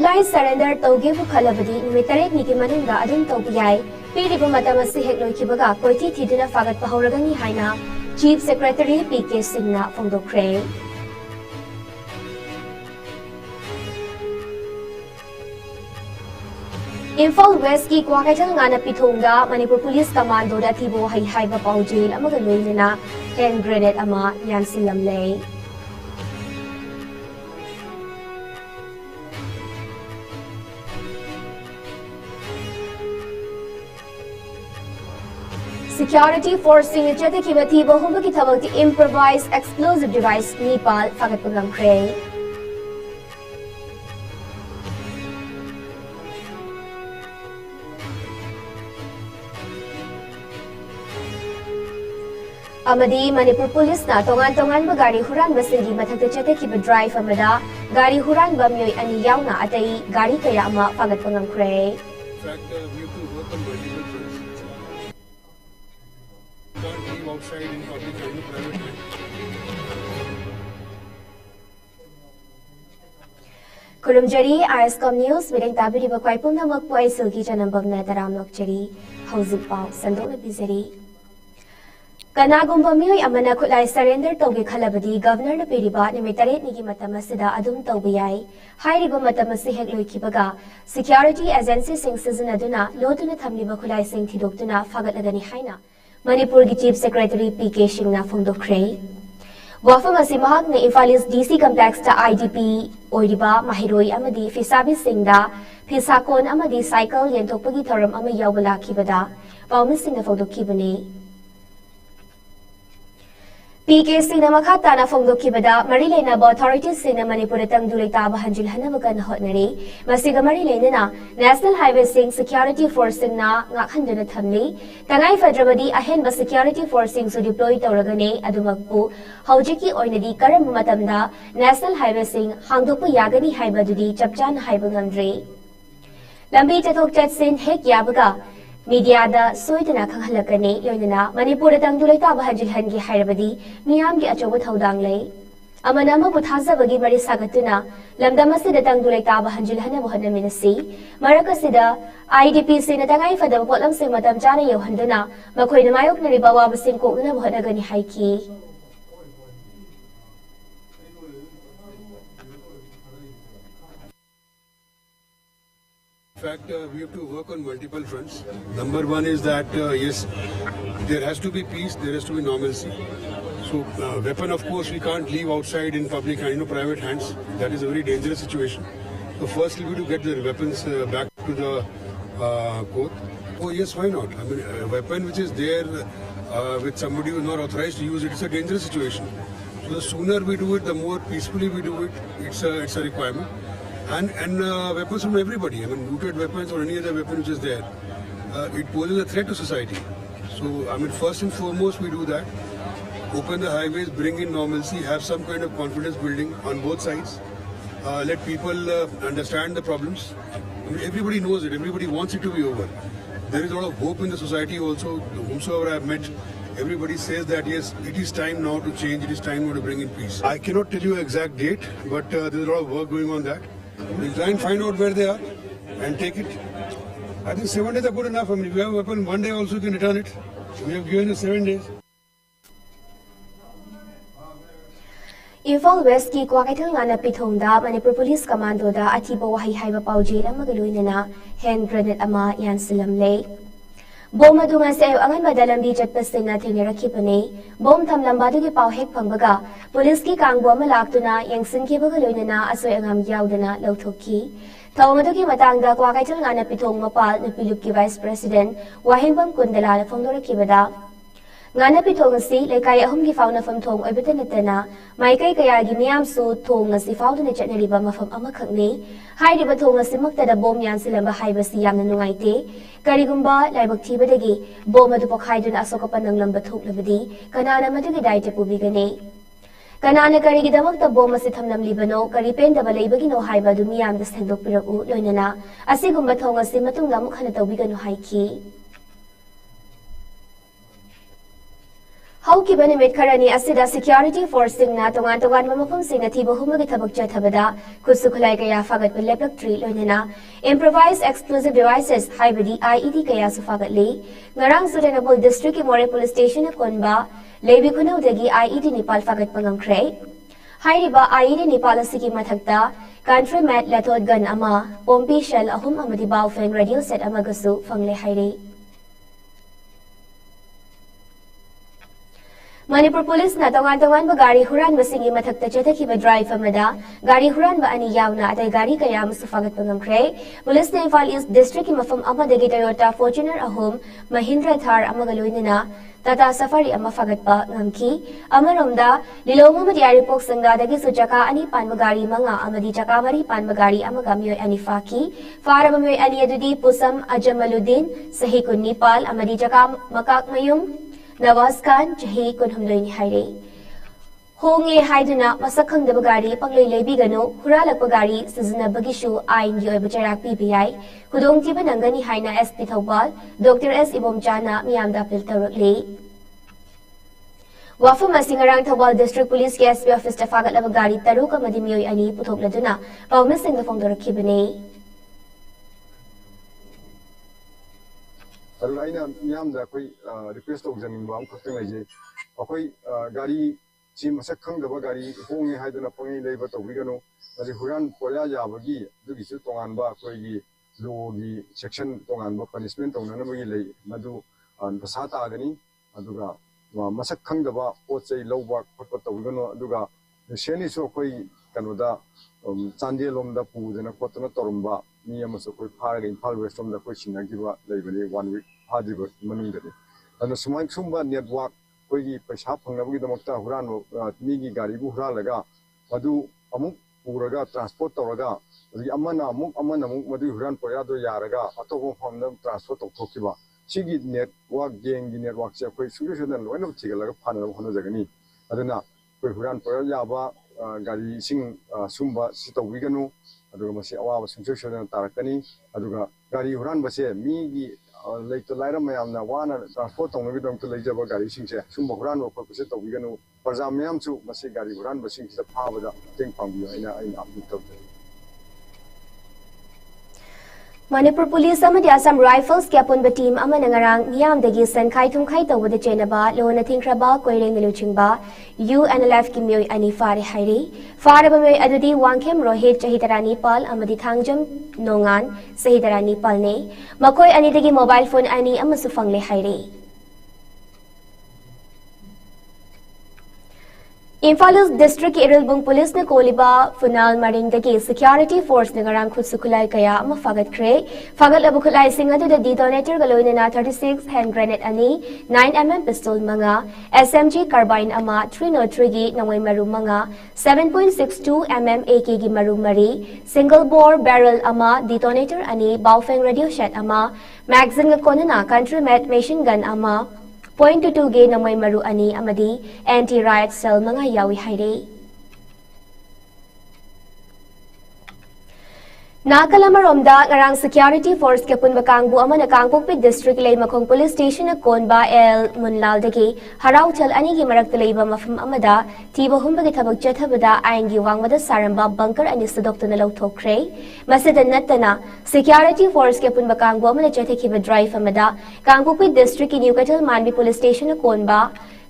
Khudlai surrender tauge bu khalabadi numitaret ni ki manunga adum taubiyai piribu matamasi hekloi kibaga koiti thidina fagat pahoragani haina Chief Secretary PK Singna fongdokre. Imphal West ki Cooperative ngana pithongda Manipur Police Commando da thibo hai haiba paujil amaga loinana hand grenade ama yansilamlei. Security forcing chate ki bati bahumba ki thabak ti improvised explosive device Nepal fagat pagam kre. Amadi Manipur Police na tongan gari huran basigi mathakta chate ki drive amada gari huran ba myoy ani yauna atai gari kaya ama fagat pagam kre. In fact, we have to work on multiple fronts. Can't leave outside in public or in private land. Kurumjari ISCOM News midang tabiri ba kwai pumna makpuai silgi janambam na daram nokjari hauzik pau sandok na bizari. Kanagumba miyoi amana khulai surrender tauge khalabadi governor na piriba nimitaret nigi matamasida adum taubiyai hairiba matamasi hekloi kibaga security agency sing sizinaduna loduna thamliba khulai sing thidoktuna fagatlagani haina Manipur ki Chief Secretary PK Singna fongdokre. Wafam asi mahak na Imphal DC complex ta IDP oiriba mahiroi amadi fisabi singda fisakon amadi cycle yentokpagi thoram ama yawbala kibada pawmi singna fongdokkibani. PK Singna makata na fongdokkibada marilena ba authorities singna Manipur tangdulai taba hanjil hanabaga na hotnari masiga marilena na National Highway Sing Security Force singna ngakhandana thamli tangai fadrabadi ahen ba security force sing su deploy tawragane adumakpu haujiki oinadi karam matamda National Highway Sing hangdokpa yagani haibadudi chapchan haiba ngamdre lambi chathok chatsin hek yabaga media da soidana khanghalakane loinana Manipur tangdulai taba hanjil hangi hairabadi miyam gi achoba thaudang lei amana ma buthazabagi mari sagatuna lamdamasi da tangdulai taba hanjil hana bohana minasi marakasida IDP sina tangai fada potlam sing matam chana yohandana makhoi na mayok na ribawa basing ko na bohana gani haiki. In fact, we have to work on multiple fronts. Number one is that, yes, there has to be peace, there has to be normalcy. So, weapon, of course, we can't leave outside in public and private hands. That is a very dangerous situation. So, firstly, we have to get the weapons back to the court. Oh, yes, why not? I mean, a weapon which is there with somebody who is not authorized to use it, it's a dangerous situation. So, the sooner we do it, the more peacefully we do it, it's a requirement. And weapons from everybody, I mean, looted weapons or any other weapon which is there, it poses a threat to society. So, I mean, first and foremost, we do that. Open the highways, bring in normalcy, have some kind of confidence building on both sides. Let people understand the problems. I mean, everybody knows it, everybody wants it to be over. There is a lot of hope in the society also. Whomsoever I have met, everybody says that yes, it is time now to change, it is time now to bring in peace. I cannot tell you an exact date, but there is a lot of work going on that. We'll try and find out where they are and take it. I think 7 days are good enough. I mean, if you have a weapon, one day also you can return it. We have given you 7 days. Imphal West ki Cooperative ngana pithongda Manipur Police Commando da athiba wahi haiba paujil amaga loinana hand grenade ama yansilamlei. Bom adunga se angan badalambi chatpasina thengerakhipani bom thamlamba gi pau hek phangbaga police ki kangbo ama laktuna yangsin kibaga loinana asoi angam yaudana lauthokki thawmadu ki matangda Cooperative ngana pithong mapal nupilup ki Vice President Wahengbam Kundala na phongdora kibada ngana pithong asi lekai ahum gi fauna fam thong oibata natana maikai kaya gi miyam su thong asi fauduna chatnariba mafam ama khakni hairiba thong asi makta da bom yansilamba haibasi yamna nungaite karigumba laibak thibadagi bom adu pokhaiduna asoka panang lamba thoklabadi kanana madugi daite pubigane kanana karigi damakta bom asi thamlam libano kari pendaba leibagi no haiba du miyam da sendok piraku loinana asigumba thong asi matung lamuk hana tawbigano haiki Haukiba nimit karani asida security force singna tongan mamapam singna thiba humagi thabak chathabada kusukulai kaya fagat leplak tree loinana improvised explosive devices haibadi IED kaya sufagat le ngarang sustainable district More police station konba lebi kunau dagi IED Nepal fagat pangamkre hairiba IED Nepal asigi mathakta country mat lathod gun ama pompi shell ahum amadi baufeng radio set amagasu fangle hairi Manipur Police na tongan gari huran basingi mathakta chathakhiba drive amada gari huran ba ani yauna atai gari kaya musufagat pangamkre Police na Imphal East District ki mafam amadagi Toyota Fortuner ahum Mahindra Thar amagaloinina Tata Safari ama fagat pa ngamki amaromda lilong amadi aripok sangda dagi sujaka ani panmagari manga amadi chakamari panmagari amagamyoy ani faki faramamyoy ani adudi pusam Ajamaluddin sahikun Nepal amadi chakam makakmayum Nawaz Khan chahi kunhumloy ni haire honge haiduna masakhang da bagari pangloi lebi gano huralak bagari sizna bagishu ain yoy bacharak PPI hudong tiba nangani haina SP Thawbal Dr. S Ibomchana miyamda piltarukle Wafam Singarang Thawbal District Police ke SP Office ta fagat la bagari taruk amadi miyoy ani puthokladuna pawmising da fongdorakhibane अरुणाइना मियाम दा कोई request तौजनिंग balm खतंग लाइजे अखोई गाड़ी ची मसक खंगदबा गाड़ी होंगे हाइदना पंगे लेबा तौबिगनो अजे हुरान पोया याबगी दुगिसु तोंगानबा कोईगी लोगी सेक्शन तोंगानबा पनिशमेंट तौननबगी लई मदु दसा तागनी अदुगा मसक खंगदबा पोचै लौबा खटपा तौबिगनो अदुगा सेनिसो कोई कनोदा चांदेलोमदा पुजना कोतना तोरमबा मी अमसो कोई फारग इम्फाल वेस्टोमदा कोई सिनागिबा लैबने 1 वीक फादिबा मनुंगदे अन सुमाइ सुमबा नेटवर्क कोईगी पैसा फंगनबगी दमकता हुरान मीगी गाड़ीबु हुरालगा अदु अमुक पुरगा ट्रांसपोर्ट तौरगा अमना अमुक मदु हुरान पोयादो यारगा अतोबो फमना ट्रांसपोर्ट तौथोकिबा सिगी नेटवर्क गेंगी नेटवर्क से कोई सुलुशन लोइनो थिगलगा फाननो होनजगनी अदुना कोई हुरान पोया याबा गाड़ी सिंग सुमबा सितौबिगनु अदुगा मसी अवाबा सुंसुसना तारकनी अदुगा गाड़ी हुरान बसे मीगी लेतो लाइरम मयामना वाना ट्रांसपोर्ट तौनगिदम तो लेजबा गाड़ी सिंगसे सुमबा हुरान वखपसे तौबिगनु प्रजा मयामसु मसी गाड़ी हुरान बसिंगसे फाबदा तेंग पांबियो आइना update तौते Manipur Police amadi Assam Rifles ke apunba team amana ngarang miyamdagi sankhai thumkhai tawada chenaba lona thingkraba koireng niluchingba UNLF ki myoy ani fare hairi faraba myoy adudi wangkhem rohit chahitarani pal amadi thangjam nongan sahidarani pal ne makoi ani dagi mobile phone ani amasu fangle hairi Imphal East District Irulbung Police na koliba funal maring dagi security force na garang khutsukulai kaya ama fagat kre fagat labukulai singa to the detonator galoina na 36 hand grenade ani 9mm pistol manga SMG carbine ama 303 gi nangoi maru manga 7.62mm AK gi maru mari single bore barrel ama detonator ani baufeng radio shot ama magazine ga konana country made machine gun ama .22 ge namai maru ani amadi anti riot cell manga yawi haire Nakalamaromda ngarang security force ke punba kangbu amana Kangpokpi district lay makong police station na konba El Munlal dagi haraw chal ani gi marak talayba mafam amada tiba humba gi thabak chathabada aing gi wangmada saramba bunker ani sadok na law thokre masida natana security force ke punba kangbu amana chathakhiba drive amada Kangpokpi district ki Newcastle Manbi police station na konba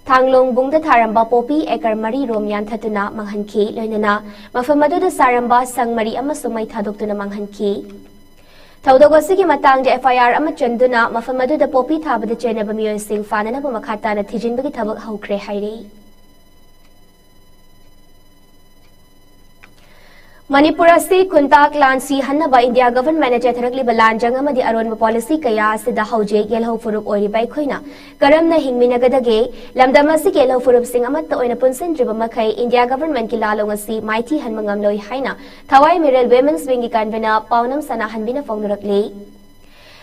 Thanglong bungda tharamba popi ekar mari romyan thatuna manghanki loinana mafamadu da saramba sangmari amasumai thadokuna manghanki Thaudogosigi matang de FIR ama chanduna mafamadu da popi thabada chenaba miyoy sing fanana bumakhata na thijinbagi thabak haukre hairi Manipur se kuntak lansi hannaba India government na chatharakli balanjang amadi aronba policy kaya sida hauje gelho furup ori bai khoina karamna hingminagadage lamdama si gelho furup sing amat oina punsin driba makai India government ki lalong asi mighty hanmangam loi haina thawai mirel women's wing ki convener paunam sana hanbina fongrakle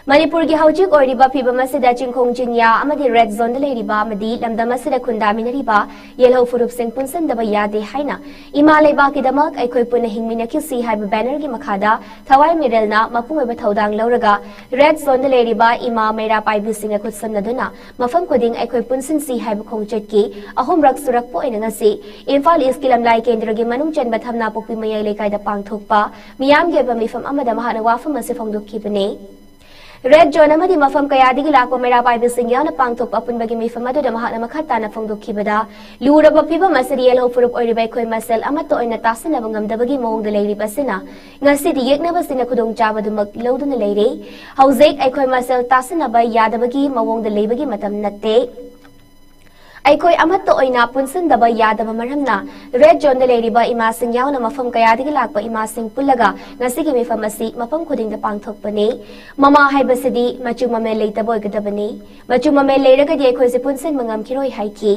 Manipur gi haujuk oiriba phibam asida chingkhong chingya amadi red zone da leiriba amadi lamdam asida khundaminariba yelho furup sing punsan daba yade haina ima leiba ki damak aikoi puna hingmina kisi haiba banner gi makhada thawai mirelna mapung oiba thodang lauraga red zone da leiriba ima mera paibi singa khutsamnaduna mafam koding aikoi punsan si haiba khongchet ki ahum rak surak po ina ngasi Imphal East ki lamlai kendra gi manung chenba thamna pokpi mayai lekai da pangthokpa miyam ge ba mifam amada mahana wafam ase phongduk khibane Red Zone amadi mafam kayadigi lakwa mera paibi singya na pangthok apun bagi mifam adu da mahana makhata na phongduk khibada luraba phiba masriel ho furup oiribai khoi masel amato oina tasana bangam dabagi mong da leiri basina ngasi di yekna basina khudong chabadu mak loduna leire hauzek ai khoi masel tasana ba yadabagi mawong da leibagi matam natte Aikoi amato oina punsan daba yadaba maramna red zone da leiriba ima sing yauna mafam kayadigi lakpa ima sing pulaga ngasigi mifam asi mafam khuding da pangthokpane mama haibasidi machu mame leitabo gadabane machu mame leiraga di aikoi se punsan mangam kiroi haiki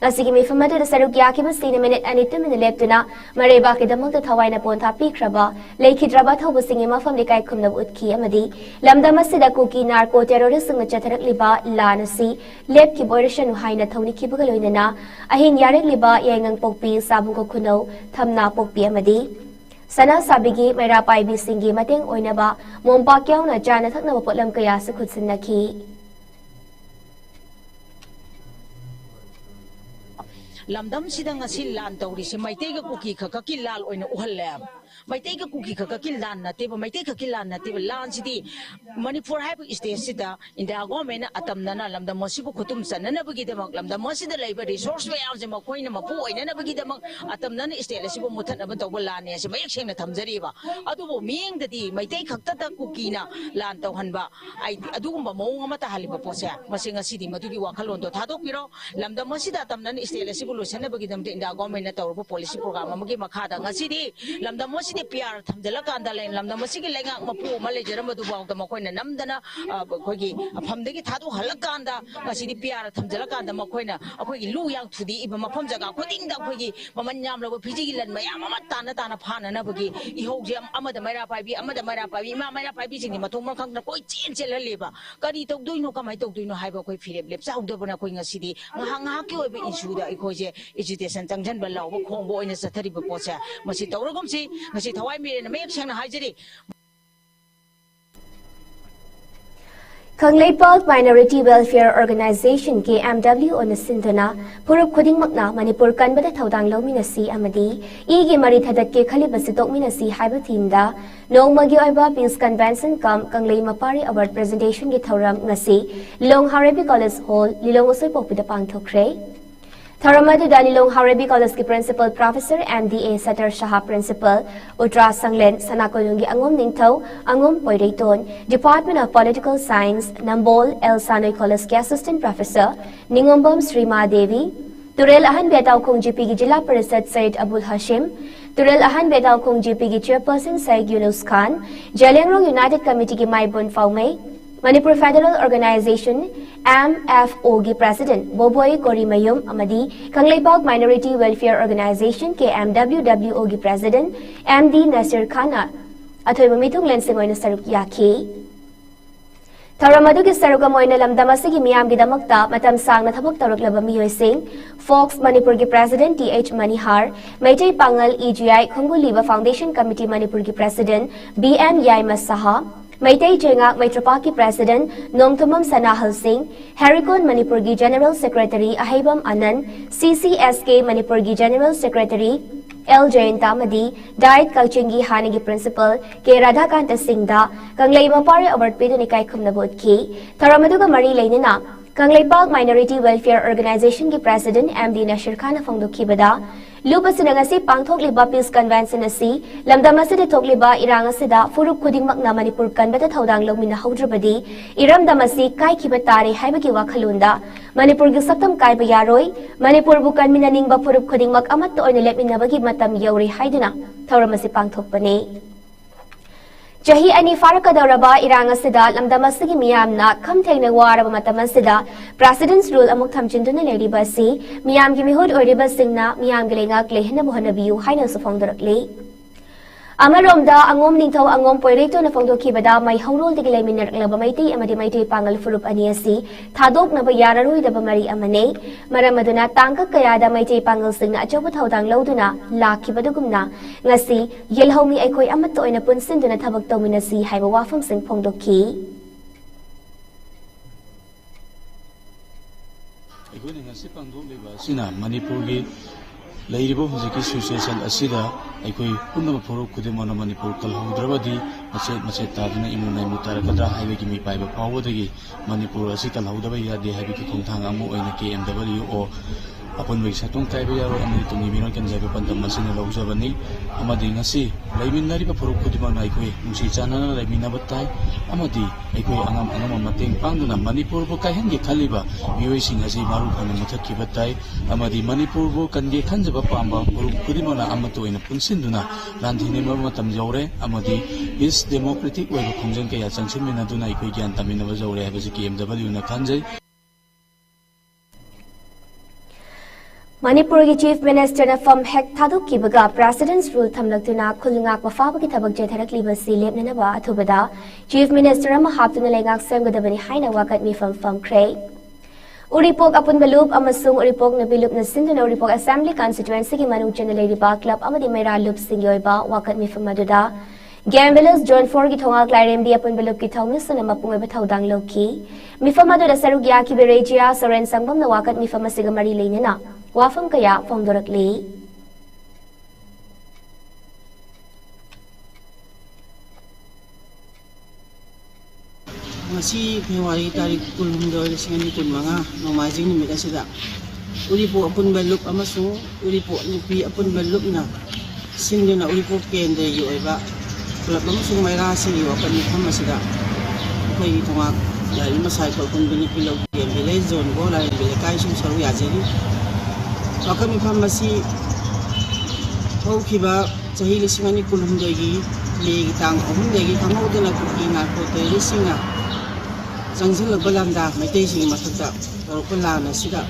ngasigi mifam adu da saruk yakiba sina minute ani 2 minute leptuna mareba ki damok da thawaina pontha pikraba leikhidraba thobu singi mafam likai khumna utki amadi lamdam asida kuki narco terrorist sing chatharak liba lanasi lep ki boiration haina thoni ki buga loinana ahin yarek liba yengang pokpi sabung ko khuno thamna pokpi amadi sana sabigi mera paibi singi mateng oinaba mompa kyaw na jana thakna potlam kaya sa khutsinaki Lamdam sidang asil lan tawri si maitay ka kuki kakakilal o ina uhalem. Maitay ka kuki kakakillan na tiba maitay kakilan na tiba lan sidi Manipur hai state sida inda government atam na lamdam mo sibu kutum sa na nabagi damak lamdam mo sida labor resource way ang jama koy na mapu ay na nabagi damak atam na state sibu mutan na bantaw lan niya si mayak siyang natamjari ba adu bo miyang dadi maitay kaktata kuki na lan tawhan ba ay adu kung ba mo nga matahali pa po siya masinga sidi madugi wakalon do thadok pero lamdam mo sida atam na state sibu Luciana bagidam de inda government na tawro policy program amagi makhada ngasidi lamdam mo sidi PR thamdala kanda len lamdam mo sigi lenga mapu malejeram madu baw da makoy na namdana khogi phamdegi thadu halakanda ngasidi PR thamdala kanda makoy na akhogi lu yang thudi iba mafam jaga khuding da khogi mamanyam law phiji lan mayam ama tana tana phana na bagi ihogje amada maira paibi ima maira paibi sing mathong ma khang na koi chen chen leba kari tokdoino kamai tokdoino haiba koi fireb lep chaudabana koi ngasidi ngahang ki oiba issue da ikhoje education tangjan balaw bo khongbo ina sathari bo pocha masi tawrogom si ngasi thawai mi na mek sang na haijari Kanglei Park Minority Welfare Organization KMW on Sindana Purup Khuding Makna Manipur Kanbada Thaudang Lominasi Amadi Igi Mari Thadat ke Khali Basitok Minasi Haiba Thimda Nongmagi Oiba Peace Convention Kam Kanglei Mapari Award Presentation Gi Thauram Ngasi Long Harabi College Hall Lilong Usoi Pokpida Pangthokre Tharamadu Dalilong Harabi College ki Principal Professor MDA Satar Shah Principal Utra Sanglen Sanakolungi Angom Ningthaw Angom Poireiton Department of Political Science Nambol El Sanoy College ki Assistant Professor Ningombam Srima Devi Turel Ahan Betaw Kong GP ki Jila Parishad Said Abul Hashim Turel Ahan Betaw Kong GP ki Chairperson Said Yunus Khan Jalengrong United Committee ki Maibun Faumei Manipur Federal Organization MFO gi President Boboy Korimayum Amadi Kanglei Minority Welfare Organization KMWWO gi President MD Nasir Khana Athoy Mamitung Lensing oina saruk yaki Tharamadu gi saruka moina lamdam asigi miyam gi damakta matam sang na thabak taruklaba miyoy sing Fox Manipur gi President TH Manihar Maitai Pangal EGI Khongbu Liba Foundation Committee Manipur gi President BM Yaima Saha Maitai Chengak Maitrapaki President Nongthumam Sanahal Singh, Harikon Manipurgi General Secretary Ahibam Anand, CCSK Manipurgi General Secretary L. Jayanta Madi, Diet Kalchingi Hanigi Principal K. Radhakanta Singh Da, Kanglei Mapari Award Pedunikai Kumnabot Ki, Tharamaduga Mari Lainina, Kanglei Minority Welfare Organization ki President MD Nasir Khan Fongdo Kibada, Lupasin ngasi pangthok liba Peace Convention asi lamdam asida thok liba irang asida furup khuding makna Manipur kanbata thaudang lomina haudrabadi iram damasi kai khiba tare haibagi wakhalunda Manipur gi saktam kai ba yaroi Manipur bu kanmina ningba furup khuding mak amat to oina lepminabagi matam yauri haiduna thauramasi pangthok pane Jahi ani farakadawraba irang asida lamdam asigi miyamna khamthengna waraba matam asida President's rule amuk thamchinduna leiriba si miyam gi mihud oiriba singna miyam gi lengak lehna mohanabiu haina sufongdarakle Amaromda angom ningthaw angom poireto na phongdokhibada mai hauroltagi leiminarklaba maitei amadi maitei pangal furup ani asi thadoknaba yararoidaba mari amane maram aduna tangka kayada maitei pangal singna achoba thaudang lauduna lakhibadugumna ngasi yelhaumi aikoi amatto oina punsinduna thabak tawminasi haiba wafam sing phongdokhi Ikuni ngasi pangdokliba sina Manipurgi Lairibo hujiki situation asida aikoi punna phoro khudimana Manipur kalhaudrabadi machet taduna imunai mutarakadra haibegi mi paiba pawodagi Manipur asi kalhaudaba yade haibeki khongthang amu oina KMW o apun bai satung kaiba yaro amani tungi bino kan jaiba pandam masina laujabani amadi ngasi laiminari ba phoro khudimana aikoi musi chanana laiminaba tai amadi aikoi angam mateng pangduna Manipur bo kaihengi khaliba mioi sing asi maru khana muthakki batai amadi Manipur bo kange khanjaba pamba phoro khudimana amato ina punsinduna landhine matam jaure amadi is democratic way khongjang kaya changsimina duna aikoi gyan taminaba jaure habisi KMW na khanjai Manipur ki Chief Minister na from hek thaduk ki baga President's rule thamlaktuna khulungak mafaba ki thabak jetharak liba si lepna ba athubada Chief Minister ama haptuna lengak semgadabani haina wakat mi from Kray Uripok apun balup amasung uripok na bilup na sinduna uripok Assembly Constituency ki manung channel ba club amadi mayra lup singyoy ba wakat mi from maduda Gambilus John 4 ki thonga Clairembi apun balup ki thongna suna mapung ba thaudang loki mi from maduda sarugya ki beregia soren sangbam na wakat mi from asigamari leinena Wafam kaya phongdorakli Ngasi February tarik 12 mga nomajing nimit asida Uripo apun balup amasung uripo nipi apun balup na sindo na uripo kende yo iba kulap amasung may rasi yo apan ni hamasida koi tongak dari masai ko kun binipilog kende zone go la bele kai sum saru ya jeli Wakami pharmacy Hokiba Sahi Lisingani Kulumdagi Legi Tang Omdagi Hamodana Kukina Kote Lisinga Zangzilla Balanda Meditation Matata Rokolana Sida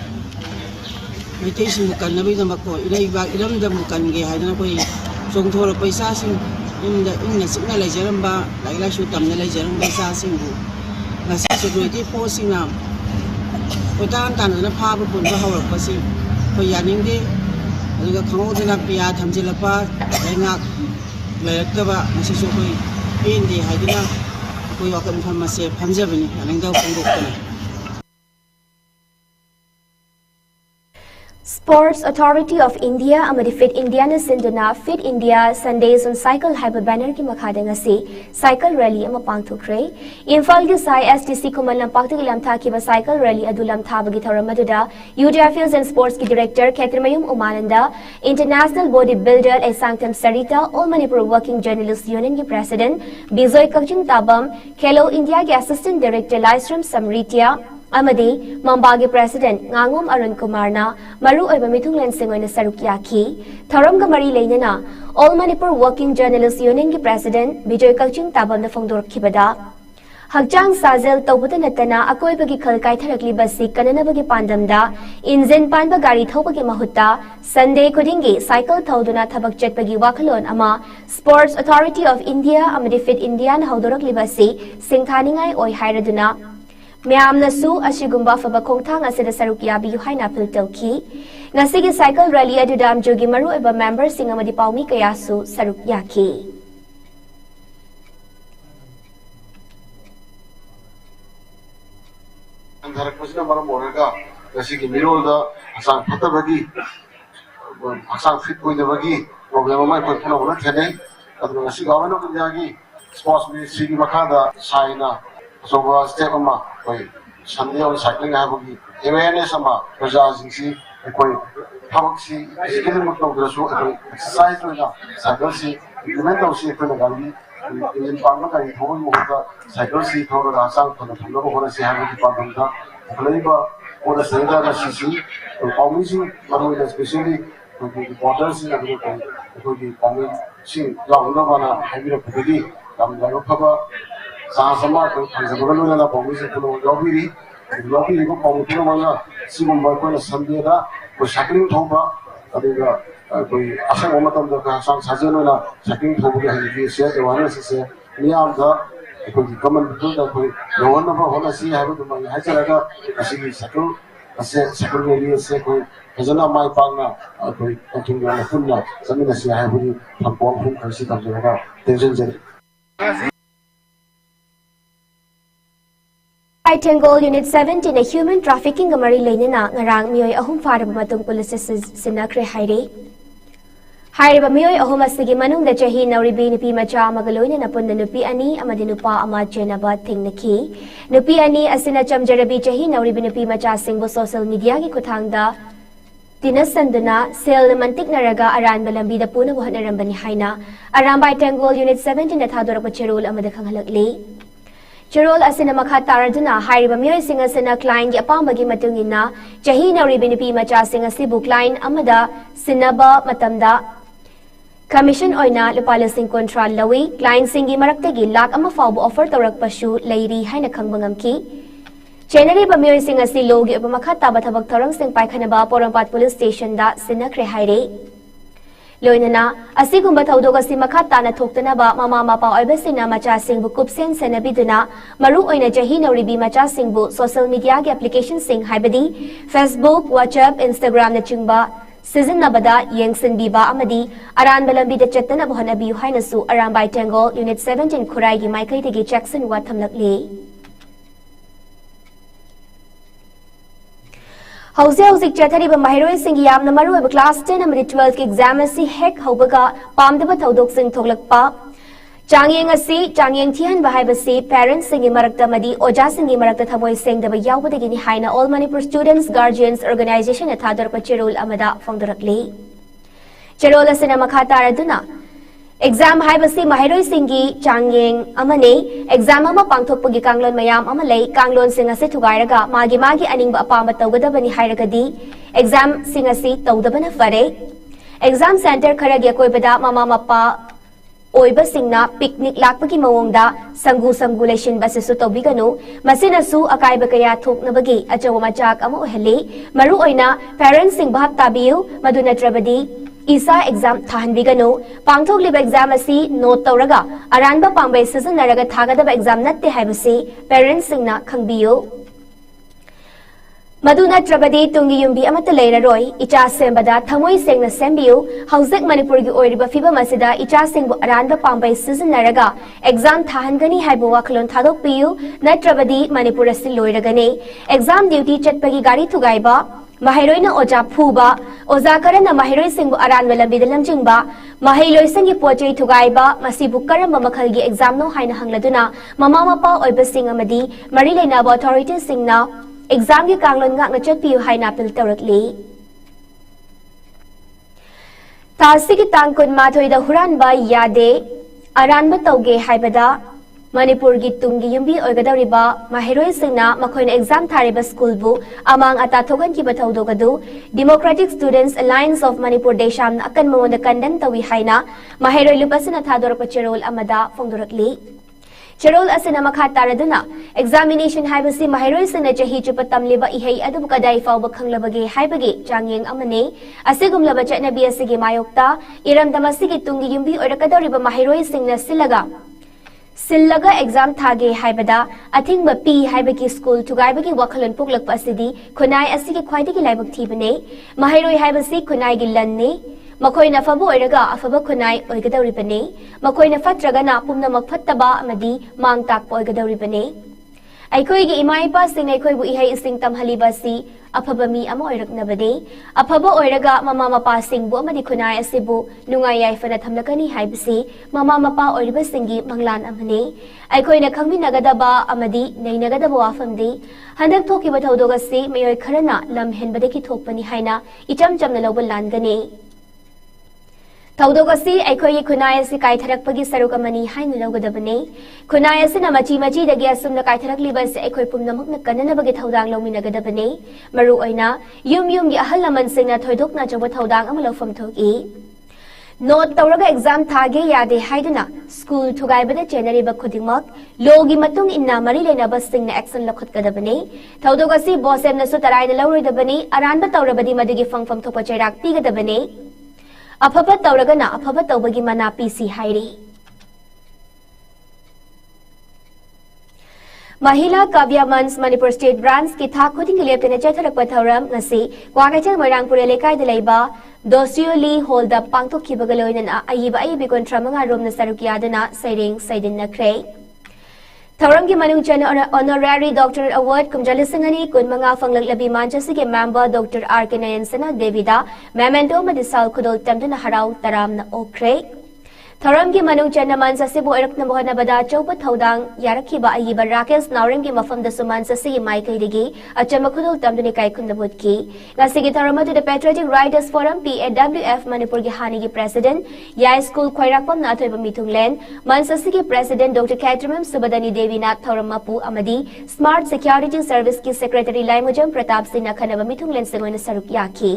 Meditation Mukan Nabi Namako Ilaiba Ilam the Mukan Ge Hadanakoi Songtora Paisasing in the signal Jeramba Laila Shutam Nelajaram Paisasing Nasi Security Forcing Nam Kotan Tan and a Papa Punta Howard Pasi Yaning aduga khangodana piya thamjilapa lengak layakaba masisokoi pende haidina koi wakam pharmacy phamjabani anangda pongdokna Sports Authority of India amadi Fit India na sinduna Fit India Sundays on Cycle haiba banner ki makhada ngasi cycle rally ama pangthukre Imphal gi sai STC kumal lampakta ki lamtha ki ba cycle rally adu lamtha bagi thoramaduda Youth Affairs and Sports ki Director Khetrimayum Umananda International Bodybuilder Sanctum Sarita All Manipur Working Journalists Union ki President Bijoy Kakching Tabam Khelo India ki Assistant Director Laisram Samritia Amadi Mambagi President Ngangom Arun Kumarna Maru Oiba Mithunglen Singoina Sarukyaki Thoram Gamari Leinana All Manipur Working Journalists Union ki President Bijoy Kakching Tabam na Phongdor Kibada Hakjang Sazel Tawbuta Natana Akoi Bagi Khalkai Tharakli Basi Kanana Bagi Pandamda Injin Panba Gari Thobagi Mahutta Sunday Kudingi Cycle Thauduna Thabak Jet Bagi Wakalon Ama Sports Authority of India Amadi Fit India na Haudorakli Basi Singthaningai Oi Hairaduna Mayamnasu asigumba faba khongthang asida saruk yabi haina apil tawki ngasigi cycle rally adudam jogi maru eba members sing amadi paumi kayasu saruk yaki Antara kusina maram moraga ngasigi mirolda asang phatabagi asang fit koidabagi problem mai phana hona thene adu ngasi government of India gi sports ministry gi makhada saina so step ama koi Sunday on cycling habagi awareness ama prajasingsi koi thabak si skill mutno grasu koi exercise hoina cycle si implement hosi phana gandi in pangma kai thoi moga cycle si thora rasang phana phana hona si habagi pandamda khaliba ora seda na sisi pawmisi maroida especially koi borders in adu koi pami si yauna bana habira phudi kam lago phaba Sama tu, sebagai mana pengurus pulau Jogi ko pengurus mana si membuat ko na Sunday da ko cycling thoba adiga कोई असंग मतम the का सांग साजन ना setting थोबगे high से awareness से मियाम the कोई कमन to the कोई लोन न होना सी है तो मैं हाई चलागा असि सेकल एरिया से कोई फजना माय पांगना कोई कंटिन्यू ना फुलना जमीन से है बुरी हम पॉम फुल करसी तब जगह tension J Tengol Unit 17 na human trafficking gamari leina ngarang miyoi ahum faraba matung police sinakre haire hairiba miyoi ahum asigi manung da chahi nauribi nupi macha magaloina na punna nupi ani amadi nupa ama chenaba thingnaki nupi ani asina chamjarabi chahi nauribi nupi macha singbo social media gi kuthangda tinasanduna sel mantik naraga aran balambi da puna buhanarambani haina arambai Tengol Unit 17 na thadorapa cherol amada khanghalakli Cherol asina makha taraduna hairiba miyoi singa sina client gi apambagi matungina chahi nauribi nupi macha singa sibu client amada sinaba matamda commission oina lupa lasing kontra lawi client singi maraktagi lakh ama fawbu offer tawrakpashu leiri haina khangbangamki Chenari ba miyoi singa si logi upamakha taba thabak tharang sing paikhanaba Porampat police station da sinakre haire Loinana, asigumba thaudoga si makha tana thoktanaba mama mapa oiba singna macha singbu kupsen senabiduna maru oina jahi nauribi macha singbu social media gi application sing haibadi Facebook, WhatsApp, Instagram na chingba season nabada yengsin biba amadi aran balambi da chattana bohanabi hainasu arambai Tengol Unit 17 Khurai gi maikai tegi Jackson wa thamlakle Hauzik chathariba mahiroi singi yamna maruiba class 10 amadi 12 ki exam asi hek haubaga pamdaba thaudok sing thoglakpa changyeng thihan bahai parents singi marakta madi oja singi marakta thamoi sengdaba yawbadagi ni haina All Manipur Students Guardians Organization na thadorpa cherol amada phongdorakli cherol asina makha taraduna Exam haibasi mahiroi singi changyeng amane exam ama pangthokpagi kanglon mayam ama lei kanglon singasi thugairaga magi aningba apamba tawgadabani hairagadi exam singasi tawdabana fare exam center kharagi akoibada mama mapa oiba singna picnic lakpagi mawongda sangu leshin basisu tawbiganu masinasu akaiba kaya thoknabagi achawa machak ama ohali maru oina parents sing bhab tabiu maduna trabadi Isa exam thahanbiganu pangthok liba exam asi note tawraga aranba pangbai season naraga thagadaba exam natte haibasi parents singna khangbiyu Maduna trabadi tungi yumbi amata leiraroi icha sembada thamoi sengna sembiyu hauzik Manipur gi oiriba fiba masida icha sengbu aranba pangbai season naraga exam thahangani haibu wakhlon thadokpiyu natrabadi Manipur asi loiragani exam duty chatpagi gari thugaiba Mahiroina oja phuba oja karana mahiroi singbu aran walambi dalam jingba mahiloi sangi pochei thugaiba masibu karamba makhalgi exam no haina hangladuna mama mapa oiba sing amadi mari leina authorities singna exam gi kanglon ngak na chatpiu haina apil tawrakli Tasigi tangkun mathoi da huran ba yade aran ba tawge haibada Manipur gi tungi yumbi oigadariba mahiroi singna makoina exam thariba school bu amang ata thogan ki bathaudogadu Democratic Students Alliance of Manipur Desham akan mamonda condemn tawi haina mahiroi lupasina thadorpa cherol amada phongdorakli cherol asina makha taraduna examination haibasi mahiroi singna chahi chupa tamliba ihei adu kadai fawba khanglabage haibage changyeng amane asigumlaba chatnabi asigi mayokta iram damasigi tungi yumbi oirakadariba mahiroi singna Sillaga exam thage haibada athingba pi haibaki school tugaibagi wakhalon puklakpa asidi khunai asigi khwaidagi laibak thibane mahiroi haibasi khunai gi lanne makoina fabu oiraga afaba khunai oigadawribane makoina fatragana pumnamak fattaba amadi mang takpa oigadawribane Aikoigi imai pa singai koibu ihai ising tamhalibasi afaba mi ama oiraknabane afaba oiraga mama mapa singbu amadi khunai asibu nungai yaifana thamlakani haibasi mama mapa oiriba singi manglan amane aikoina khangminagadaba amadi neinagadaba wafamdi handak thokiba thodogasi mayoi kharana lam henbadeki thokpani haina icham chamna lawba langane Taudogasi aikoi khunai asi kai tharakpagi sarukamani haina lawgadabane khunai asina machi dagi asumna kai tharakliba se aikoi pumnamakna kananabagi thaudang lawminagadabane maru oina yum gi ahal laman singna thoidokna chawa thaudang ama lawfam thoki Note tawraga exam thage yade haiduna school thugaibada chenariba khudingmak logi matung inna mari leinaba singna action lakhutgadabane thaudogasi bosem nasu taraina lawroidabane aranba tawrabadi madigi fangfam thopa chairak pigadabane ꯑꯐꯕ ꯇꯧꯔꯒꯅ ꯑꯐꯕ ꯇꯧꯕꯒꯤ ꯃꯅꯥ ꯄꯤꯁꯤ ꯍꯥꯏꯔꯤ Mahila Kavya Mans Manipur State Branch ki thak khuding leptena chatharakpa thauram ngasi Kwangaichal Moirangpur Lekhaida leiba Dosioli hold up pangthok khibaga loinana ayiba ayibi kontra manga romna sarukyadana sairing saidin nakhrei Thauram ki manung chana honorary doctorate award kumjalisingani kun manga fanglaglabi manchasi ke member Dr. R.K. Nayansana Devida memento madisal khudol tamduna harau taramna okhrei Thauram ki manung chana mansasi bu erakna mohana bada chaupa thaudang yarakhiba ayiba Rakesh Naurim ki mafam da sumansasi mai kaidigi achama khudol tamduni kai khundabut ki ngasigi thaurama to the Patriotic Writers Forum PAWF Manipur ki hani ki president ya school khairakpam na thoiba mithunglen mansasi ki president Dr. Katrimam Subadani Devinath Thauram pu amadi Smart Security Service ki secretary Laimujam Pratap Singh khanaba mithunglen singoina saruk yakhi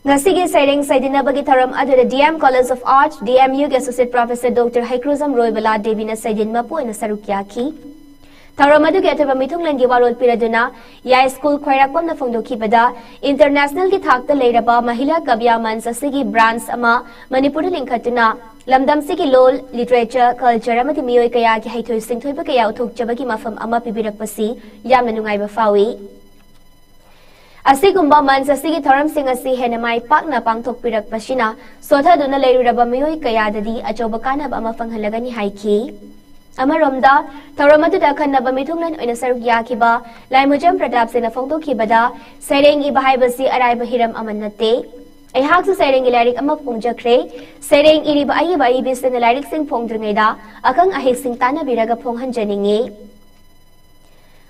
Ngasigi Sairing Saidinabagi Tharam Adu DM College of Arts, DMU Associate Professor Dr. Haikruzam Roybala Devina Saidin Mapu and Sarukyaki. Tharamadu Gataba Mithunglan Giwarol Piraduna, Ya School Khairakpam na Fongdoki Bada, International ki Thakta Leiraba, Mahila Kavya Mansasigi Brands Ama, Manipuri Linkatuna, Lamdam Sigi Lol, Literature, Culture, Amati Miyoi Kaya ki Haitoi Singthoi Bakaya Utuk Jabagi Mafam Ama Pibirakpasi, Yamnungai Bafawi. Asigumba mansasigi tharam sing asi henamai pakna pangthok pirak pasina sotha duna leiruraba miyoi kayadadi achoba kanab ama panghalagani haiki amaromda tharamadu da khanaba mithunglan oina saruk yakhiba laimujam pratap sena phongdokhibada sereng i bahaibasi araiba hiram amanate Aihaksu sereng ilarik ama phongjakre sereng iriba ayiba ibisena larik sing phongdringaida akang ahik sing tana biraga phonghanjaningi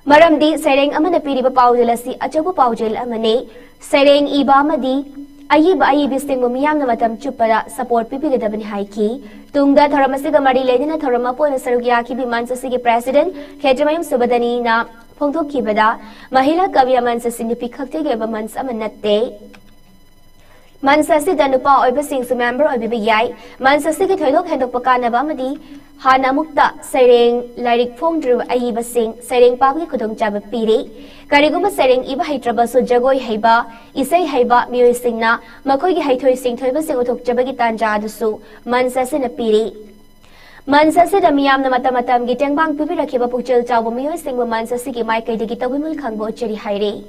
Maramdi Sereng Amana Piriba Paudalasi Achabu Paudel Amane Sereng Iba Madi Ayiba Ayibisting Mumiyam Namatam Chupara support Pipigadabani Haiki Tungda Tharamasiga Mari Ledina Tharamapo and Sarugyaki Bimansasigi President Kejamayam Subadani na Pongto Kibada Mahila Kavya Mansasini Pikakti Gaba Mans Amanate Mansasi Danupa Oibasing su member Obibi Yai Mansasi ki Thoidok Hendok Pakana Bamadi Hana Mukta Sereng Larik Pongdru Ayibasing Sereng Pagi Kudong Jaba Piri Kariguma Sereng Iba Haitraba su Jagoi Haiba Isai Haiba Miyoi Singna Makogi Haitoi Sing Thoibasing Utok Jabagi Tanja Adusu Mansasi na Piri Mansasi da miyam na matamatam Giteng Bang Pipi Rakiba Pukchil Chawba Miyoi Sing Mansasi ki Mai Kaidi Gita Wimul Khangbo Cheri Hairi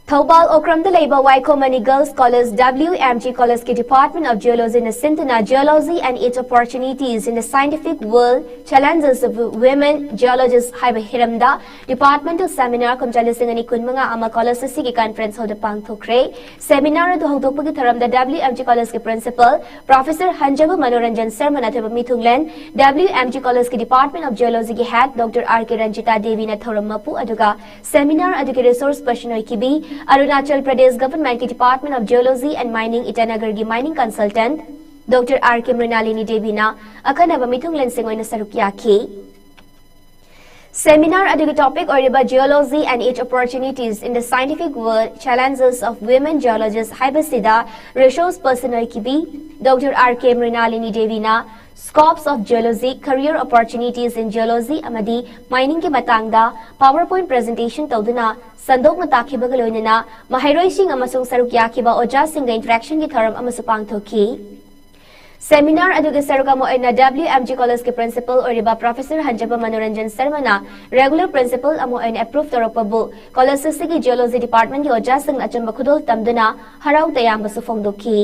Thobal Okramda Leiba Waikomani Girls College WMG College ki Department of Geology na Sintana Geology and its opportunities in the scientific world challenges of women geologists Haiba Hiramda Departmental Seminar Kumjalisingani Kunmanga Ama College Sigi Conference Hold Pang Thokre Seminar du Hongtokpagi Tharamda WMG College ki Principal Professor Hanjabu Manoranjan Sharma Nathaba Mithunglen WMG College ki Department of Geology ki Head Dr. R.K. Ranjita Devi na Thoram Mapu aduga Seminar aduki resource person kibi Arunachal Pradesh Government ki Department of Geology and Mining Itanagar ki mining consultant Dr. R.K. Mrinalini Devi na akanaba mithunglen singoina sarukyaki Seminar adugi topic oriba geology and its opportunities in the scientific world challenges of women geologists Haibasida resource person kibi Dr. R.K. Mrinalini Devi na Scopes of Geology, Career Opportunities in Geology amadi Mining ki matangda PowerPoint presentation tawduna Sandok Matakiba Galoinana Mahairoi Sing amasung Sarukyakiba Oja Singa interaction ki tharam amasupang thoki Seminar adugi sarukamo ay na WMG College ki Principal Oriba Professor Hanjaba Manoranjan Sharma na Regular Principal amo ay approved toropabu College Sigi Geology Department ki Oja Sing achamba khudol tamduna haraw tayamba su phongdoki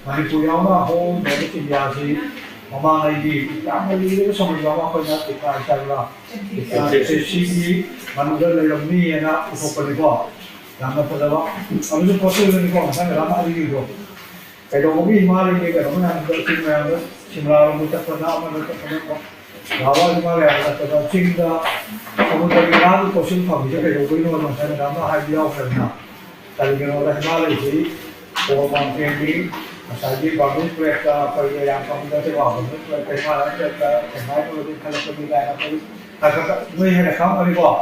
Manipuri ama home medicine yasi mama lagi kami lihat semua mama punya kita cakap kita sesi manusia dalam ni na untuk pergi lama pergi kami tu proses ni kau macam lama lagi tu kalau kami malah ni kalau mana kita simla kita pernah mana kita awal malah kita cinta kamu tadi lalu proses kami jadi kalau kami macam lama hari awal kerana kalau kita orang malah jadi orang mungkin Masagi bagus mereka pergi yang kamu dah tahu bagus mereka mereka itu lebih kalau pergi lain apa agak mungkin ada kamu ni kok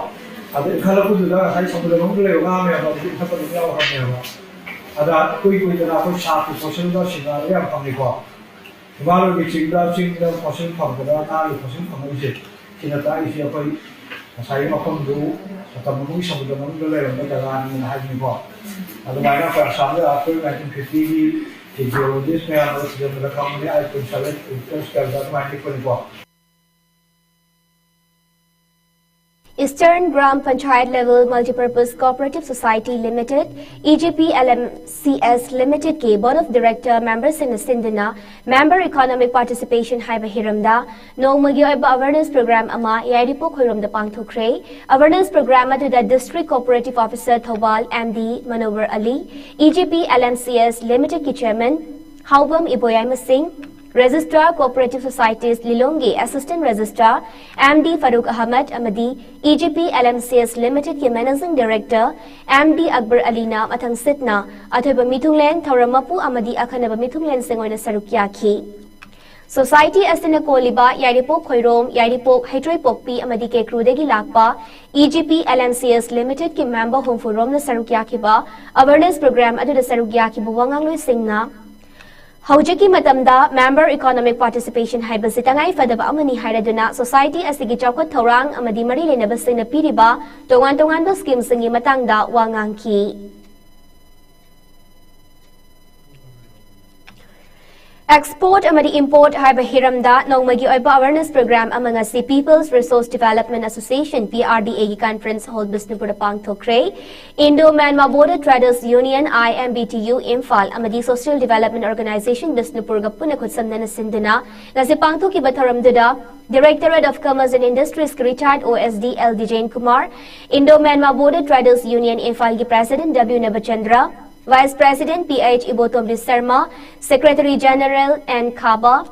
ada kalau pun juga saya sambil nunggu lewat kami apa kita pergi jauh kami apa ada kui tu aku satu proses dah sih yang kami kok Kemarin kita cinta proses kami dah tahu proses kami je sina ta isi apai sai makom du tamu samudra manungda leram dalan na haji ko adumana ko asam da after 1950 the geologist may have the company I could select interest that might ko Eastern Gram Panchayat Level Multipurpose Cooperative Society Limited, EGP LMCS Limited के Board of Director Members in Sindana, Member Economic Participation Haiba Hiramda, Nongmagi Oiba Awareness Program Ama, Yairipo Khoirom the Pangthokre, Awareness Program to the District Cooperative Officer Thobal MD Manover Ali, EGP LMCS Limited की Chairman, Haubam Iboyama Singh, Registrar Cooperative Societies Lilongi Assistant Registrar MD Farouk Ahmed Amadi EGP LMCS Limited के Managing Director MD Akbar Alina Matang Sitna Athoba Mithunglen Thoramapu Amadi Akhanaba Mithunglen Sengoina Sarukyaki Society Asina Koliba Yairipo Khoirom Yairipo Hetroi Pokpi Amadi ke Krudegi Lakpa EGP LMCS Limited के Member Home for Rom na Sarukyaki ba Awareness Program adu da Sarukyaki buwangang Lui Singna Haujaki matamda member economic participation haibasi tangai fadaba amani hairaduna society asigi chawkot thorang amadi mari lenaba singna piriba tongan ba scheme singi matangda wangangki Export amadi import haiba hiramda nongmagi oiba awareness program amanga si People's Resource Development Association PRDA ki conference hold Bisnupur Pangthokre Indo-Myanmar Border Traders Union IMBTU Imphal amadi Social Development Organization Bisnupur ga punakhutsamna sindana ngasi pangthoki batharamduda Directorate of Commerce and Industries retired OSD LD Jain Kumar Indo-Myanmar Border Traders Union Imphal ki President W Nabachandra Vice President PH Ibotomri Sarma, Secretary General N. Kaba,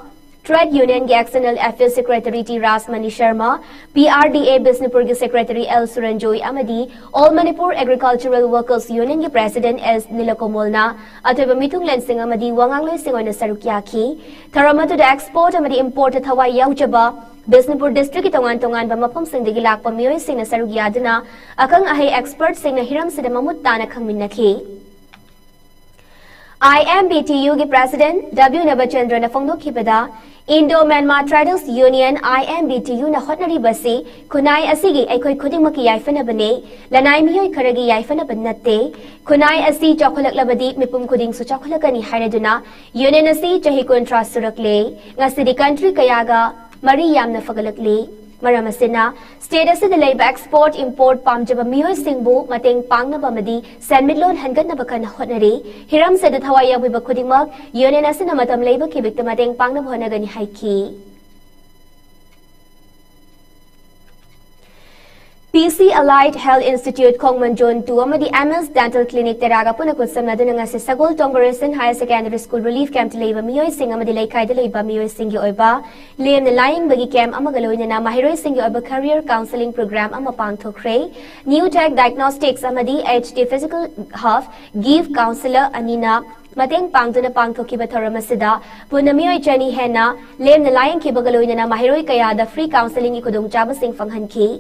Trade Union External Affairs Secretary T. Rasmani Sharma, PRDA Bisnupur Secretary L. Suranjoy Amadi, All Manipur Agricultural Workers Union President S. Nilakomolna, Athoba Mithunglen Singh Amadi Wangangloy Singoina Sarukyaki, Taramatu the export Amadi imported Hawaii Yaujaba, Bisnupur District tongan ba mapam sing digi lakpa miyoy sing na sarugyadana, akang ahay expert sing na hiram sida mamutana kang minaki. IMBTU के President W Nabachandra na phongdokhibada Indo-Myanmar Traders Union IMBTU na hotnari basi kunai asigi aikoi khudingmaki yaifanabane lanai miyoi kharagi yaifanaba natte kunai asi chokolaklabadi mipum khuding su chokolakani hairaduna union asi chahi contrast surakle ngasidi country kayaga mari yamna fagalakle Maramasina, state asida laiba export import pamjaba miyoy singbu mateng pangnaba madi sanmitlon hangatnaba kan hotnari hiram sada thawaya wiba khudingmak union asina matam laiba kibikta mateng pangnaba honagani haiki PC Allied Health Institute Kongman Zone 2 amadi MS Dental Clinic teraga punakutsamna dunanga se Sagol Tongboresan Higher Secondary School Relief Camp leiba miyoy sing amadi laikai da leiba miyoy singi oiba lem na lying bagi camp amagaloy na mahiroy singi oiba career counseling program ama pangthokre New Tech Diagnostics amadi HD Physical Health Give Counselor Anina Mateng pangduna pangthokiba tharamasida punamiyoy chani hena lem na lying kibagaloy na mahiroy kaya da free counseling ikudong chaba sing fanghanki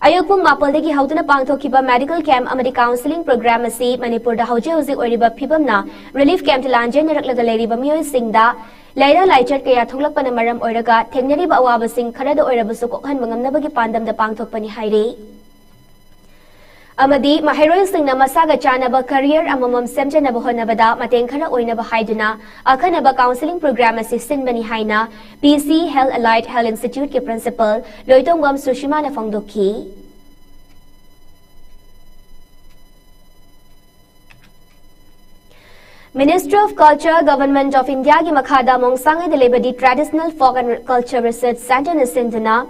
Ayokpung mapaldagi hautuna pangthokiba medical camp amadi counseling program asi Manipur da hauji hauji oriba phibamna relief camp tilanje naraklaga leiriba miyoy singda laira laichat kaya thoklakpana maram oiraga thengnariba awaba sing kharada oirabasu kokhan mangamnabagi pandam da pangthokpani haire Amadi mahiroy singna masaga chanaba career amamam semjanaba honabada mateng khara oinaba haiduna akhanaba counseling program asi sinbani haina PC Health Allied Health Institute ke principal Loitongwam Sushima na phongdokhi Ministry of Culture, Government of India ki makhada mongsangai delebadi Traditional Folk and Culture Research Center na Sindana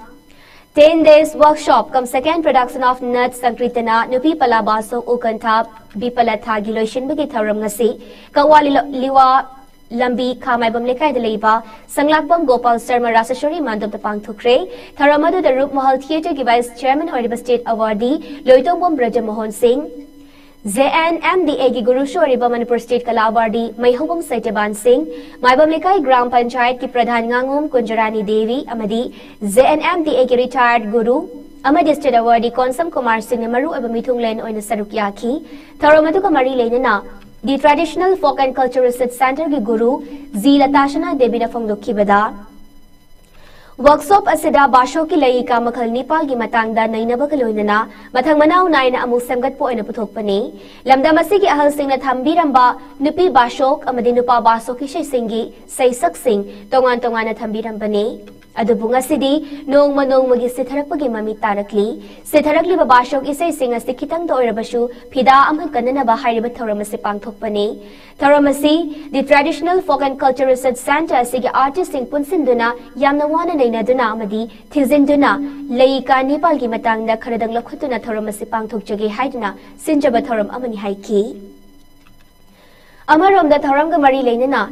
10 days workshop come second production of nuts sankritana nupi pala baso ukantap bipala thagi loishin bagi tharam ngasi kawali liwa lambi khamai bam lekai deleiba sanglakpam Gopal Sharma Rasashori mandap the pangthukre tharamadu the Rup Mahal Theatre ki vice chairman Horiba State Awardee Loitongpom Braja Mohan Singh JNMDA की गुरु शोरीबा Manipur state कला awardee मैहबम सैत्यबान Singh Maibam लेकाई ग्राम पंचायत की प्रधान गांगोम कुंजरानी देवी अमदी JNMDA के retired गुरु अमदी state awardee कौनसम Kumar Singh ने मरु एवं मिथुंगलेन ओइन सरुकियाकी थरोमतु का मरी लेना दी traditional folk and culture research centre की गुरु जी लताशना देवी ने फोंगदोखी बदा Workshop asida basho ki lai ka makhal Nepal gi matang da nainaba ka loinana mathang manau naina amu samgat po ina puthokpani lamda masi gi ahal singna thambiramba nupi bashok amadi nupa basok ki shei singi saisak sing tongan na thambirambani adubu ngasidi nong manong magi sitharakpagi mami tarakli sitharakli ba bashok isai singa sikitang do irabashu phida amhan kanana ba hairiba thoramasi pangthokpani thoramasi the traditional folk and culture research center asigi artist sing punsinduna yamna wana nainaduna amadi thizinduna leika Nepal gi matangda kharadang lakhutuna thoramasi pangthokjagi haiduna sinjaba thoram amani haiki Amarom da thoram ga mari leinana